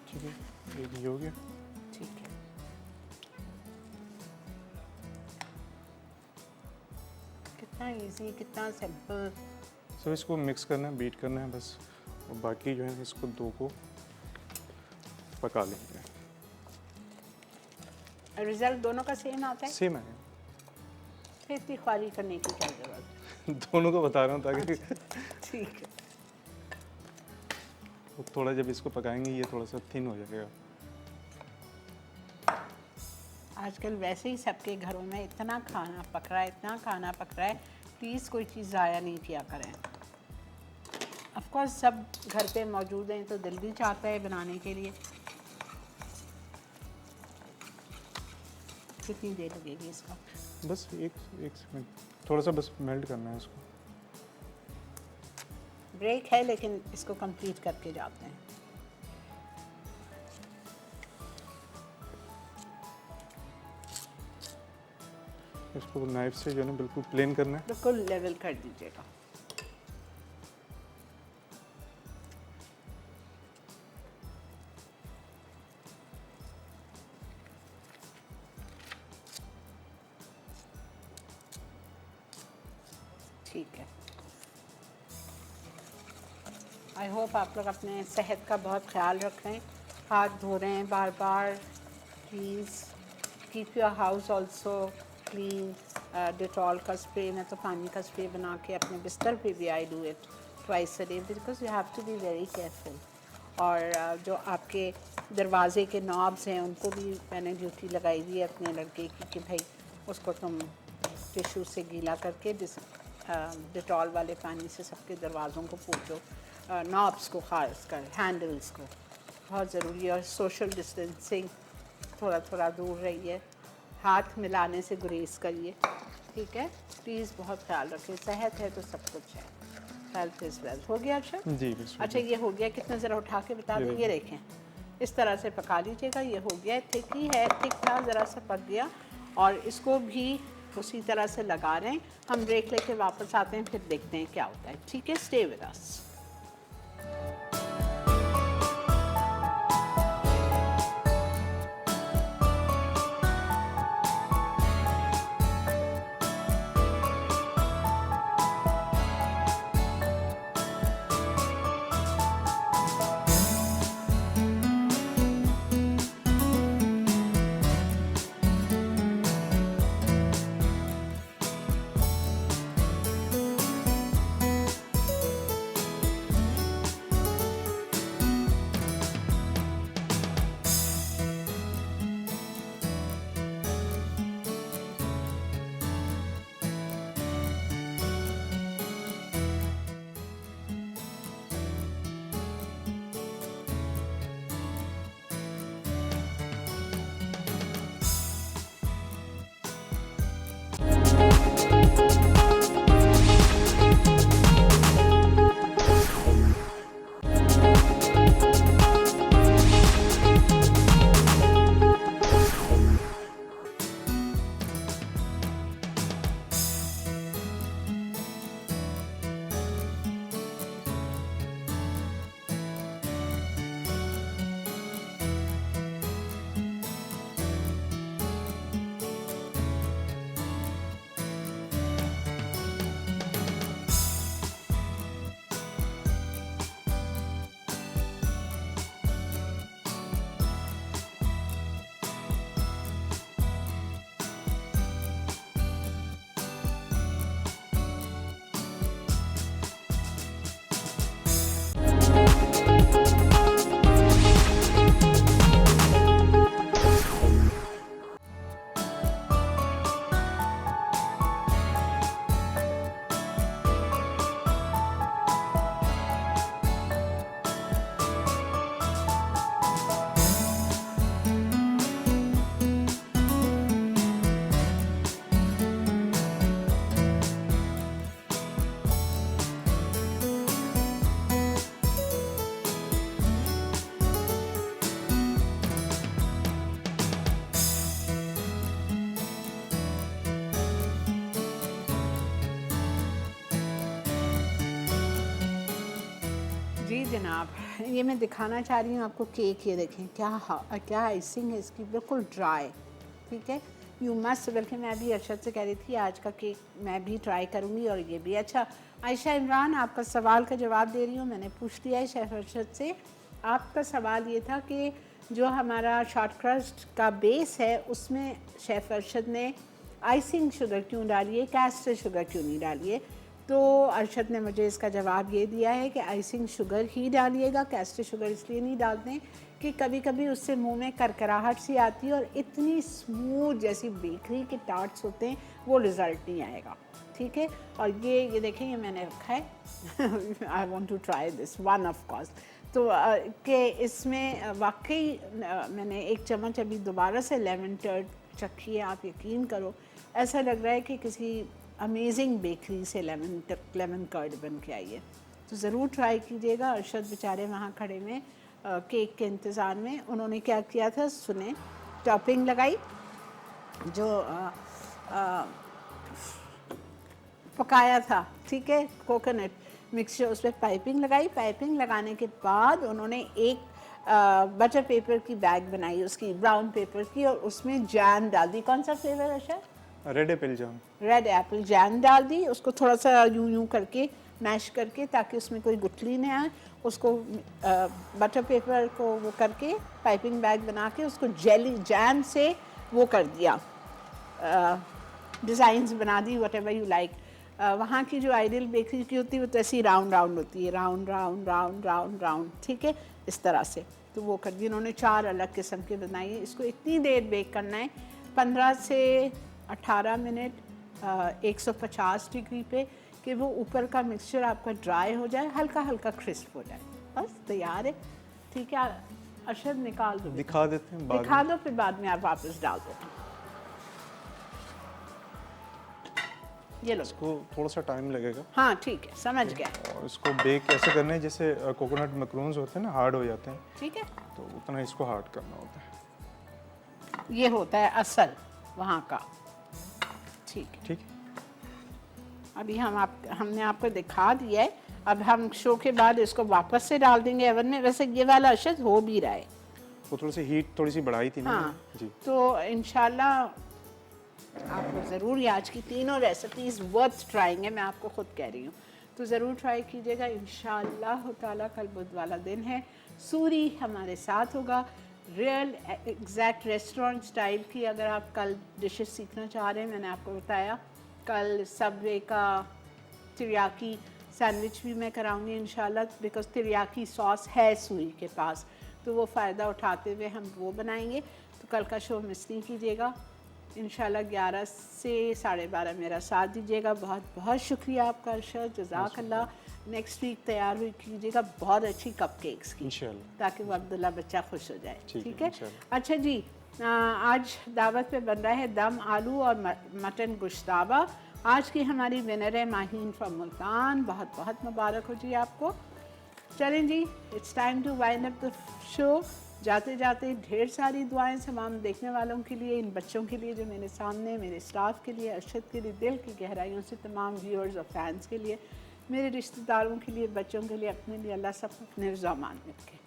ठीक है, ये हो गया।
ठीक है, कितना इजी, कितना सिंपल।
सो इसको मिक्स करना है, बीट करना है बस, और बाकी जो है इसको 2 को पका लेंगे।
रिजल्ट दोनों का सेम आता है?
सेम है।
फिर इतनी ख्वारी करने की क्या जरूरत?
दोनों को बता रहा हूँ ताकि
ठीक है,
वो थोड़ा जब इसको पकाएंगे ये थोड़ा सा थिन हो जाएगा।
आजकल वैसे ही सबके घरों में इतना खाना पक रहा है, इतना खाना पक रहा है, प्लीज़ कोई चीज़ ज़ाया नहीं किया करें। ऑफ कोर्स सब घर पे मौजूद हैं तो दिल भी चाहता है बनाने के लिए। कितनी देर लगेगी इसका?
बस एक सेकंड, थोड़ा सा बस मेल्ट करना है इसको।
ब्रेक है लेकिन इसको कंप्लीट करके जाते हैं।
इसको नाइफ से जो है ना बिल्कुल प्लेन करना है।
बिल्कुल लेवल कर दीजिएगा। ठीक है। आई होप आप लोग अपने सेहत का बहुत ख्याल रख रहे हैं, हाथ धो रहे हैं बार बार। Please keep your house also clean. Dettol का स्प्रे, मैं तो पानी का स्प्रे बना के अपने बिस्तर पे भी I do it twice a day because you have to be very careful. और जो आपके दरवाजे के नॉब्स हैं उनको भी मैंने ड्यूटी लगाई हुई है अपने लड़के की कि भाई उसको तुम टिश्यू से गीला करके डिटॉल वाले पानी से सबके दरवाज़ों को पोंछो, नॉब्स को ख़ास कर, हैंडल्स को। बहुत ज़रूरी है। और सोशल डिस्टेंसिंग थोड़ा थोड़ा दूर रहिए, हाथ मिलाने से गुरेज करिए, ठीक है। प्लीज़ बहुत ख्याल रखें, सेहत है तो सब कुछ है। Health is wealth. हो गया? अच्छा
जी बिल्कुल।
अच्छा, ये हो गया। कितना ज़रा उठा के बता दें। ये देखें, इस तरह से पका लीजिएगा। ये हो गया, थिक ही है, थिक था, ज़रा सा पक गया। और इसको भी उसी तरह से लगा रहे हैं। हम ब्रेक लेके वापस आते हैं, फिर देखते हैं क्या होता है। ठीक है, स्टे विद अस। जी जनाब, ये मैं दिखाना चाह रही हूँ आपको केक। ये देखें क्या आइसिंग है इसकी, बिल्कुल ड्राई। ठीक है, यू मस्ट, बल्कि मैं भी अरशद से कह रही थी आज का केक मैं भी ट्राई करूँगी और ये भी। अच्छा आयशा इमरान, आपका सवाल का जवाब दे रही हूँ। मैंने पूछ लिया है शेफ़ अरशद से। आपका सवाल ये था कि जो हमारा शॉर्ट क्रस्ट का बेस है उसमें शेफ़ अरशद ने आइसिंग शुगर क्यों डाली है, कैस्टर शुगर क्यों नहीं डाली है। तो अरशद ने मुझे इसका जवाब ये दिया है कि आइसिंग शुगर ही डालिएगा, कैस्टर शुगर इसलिए नहीं डालते हैं कि कभी कभी उससे मुंह में करकराहट सी आती है और इतनी स्मूथ जैसी बेकरी के टार्ट्स होते हैं वो रिज़ल्ट नहीं आएगा, ठीक है। और ये देखें, ये मैंने रखा है I want to try this one of course. तो कि इसमें वाकई मैंने 1 चम्मच अभी दोबारा से लेमन कर्ड चखी है, आप यकीन करो ऐसा लग रहा है कि किसी अमेजिंग बेकरी से लेमन कर्ड बन के आई है। तो ज़रूर ट्राई कीजिएगा। अरशद बेचारे वहाँ खड़े में केक के इंतज़ार में, उन्होंने क्या किया था सुने, टॉपिंग लगाई जो पकाया था, ठीक है, कोकोनट मिक्सचर, उस पर पाइपिंग लगाई। पाइपिंग लगाने के बाद उन्होंने एक बटर पेपर की बैग बनाई उसकी, ब्राउन पेपर की, और उसमें जैम डाल दी। कौन सा फ्लेवर है sir?
Red Apple jam.
Red Apple jam डाल दी, उसको थोड़ा सा यूं यूं करके मैश करके ताकि उसमें कोई गुठली नहीं आए, उसको बटर पेपर को वो करके पाइपिंग बैग बना के उसको जेली जैम से वो कर दिया, डिज़ाइंस बना दी, वट एवर यू लाइक। वहाँ की जो आइडियल बेकरी की होती है वो तो ऐसी राउंड राउंड होती है, round round round round round, ठीक है, इस तरह से। तो वो कर दी उन्होंने, 4 अलग किस्म के बनाई है। इसको इतनी देर बेक करना है, 15 से 18 मिनट 150 डिग्री पे, कि वो ऊपर का मिक्सचर आपका ड्राई हो जाए, हल्का हल्का क्रिस्प हो जाए, बस तैयार है, ठीक है। अरशद निकाल दो,
दिखा देते हैं बाद में।
दिखा दो, फिर बाद में आप वापस डाल दो। ये लो,
इसको थोड़ा सा टाइम लगेगा।
हाँ ठीक है, समझ गया,
और इसको बेक कैसे करना है, जैसे कोकोनट मैक्रोन्स होते हैं ना, हार्ड हो जाते हैं,
ठीक है।
तो उतना इसको हार्ड करना होता है।
ये होता है असल वहाँ का, ठीक है।
ठीक है,
अभी हमने आपको दिखा दिया है। अब हम शो के बाद इसको वापस से डाल देंगे ओवन में। वैसे ये वाला अरशद हो भी रहा है,
वो थोड़ी सी हीट थोड़ी सी बढ़ाई थी ना।
हाँ
जी,
तो इंशाल्लाह आपको ज़रूर ये आज की तीनों रेसिपीज़ वर्थ ट्राइंग है, मैं आपको ख़ुद कह रही हूँ, तो ज़रूर ट्राई कीजिएगा। इंशाल्लाह ताला कल बुध वाला दिन है, सूरी हमारे साथ होगा, रियल एग्जैक्ट रेस्टोरेंट स्टाइल की। अगर आप कल डिशेस सीखना चाह रहे हैं, मैंने आपको बताया कल सबवे का तिरियाकी सैंडविच भी मैं कराऊंगी इंशाल्लाह, बिकॉज तिरियाकी सॉस है सूरी के पास, तो वो फ़ायदा उठाते हुए हम वो बनाएंगे। तो कल का शो मिस नहीं कीजिएगा इंशाल्लाह। 11 से 12:30 मेरा साथ दीजिएगा। बहुत बहुत शुक्रिया आपका अरशद, जज़ाकल्लाह। नेक्स्ट वीक तैयार हुई कीजिएगा बहुत अच्छी कपकेक्स की,
इंशाल्लाह,
ताकि वो अब्दुल्ला बच्चा खुश हो जाए, ठीक है।
इंशाल्लाह।
अच्छा जी, आज दावत पे बन रहा है दम आलू और मटन गुश्ताबा। आज की हमारी विनर है माहीन फ्रॉम मुल्तान, बहुत बहुत मुबारक हो जी आपको। चलें जी, it's time to wind up the show. जाते जाते ढेर सारी दुआएं तमाम देखने वालों के लिए, इन बच्चों के लिए जो मेरे सामने, मेरे स्टाफ के लिए, अरशद के लिए, दिल की गहराइयों से तमाम व्यूअर्स और फैंस के लिए, मेरे रिश्तेदारों के लिए, बच्चों के लिए, अपने लिए, अल्लाह सब अपने रज़ामान रखे,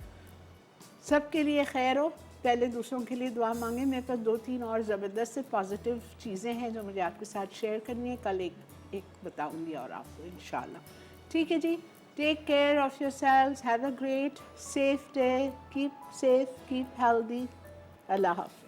सबके लिए खैर हो। पहले दूसरों के लिए दुआ मांगे। मेरे पास 2-3 और ज़बरदस्त पॉजिटिव चीज़ें हैं जो मुझे आपके साथ शेयर करनी है, कल एक बताऊंगी और आपको इंशाल्लाह, ठीक है जी। Take care of yourselves, have a great safe day, keep safe, keep healthy, Allah हाफ़िज़।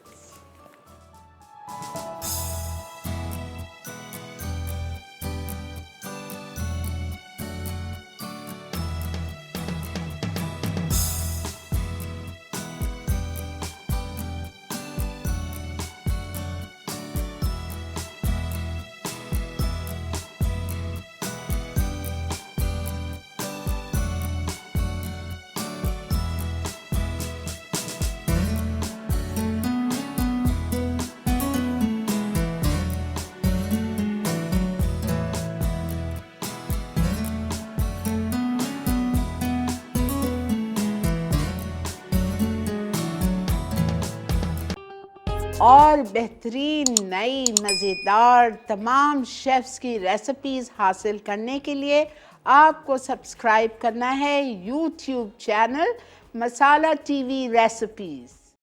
और बेहतरीन नई मज़ेदार तमाम शेफ़्स की रेसिपीज़ हासिल करने के लिए आपको सब्सक्राइब करना है यूट्यूब चैनल मसाला टीवी रेसिपीज़।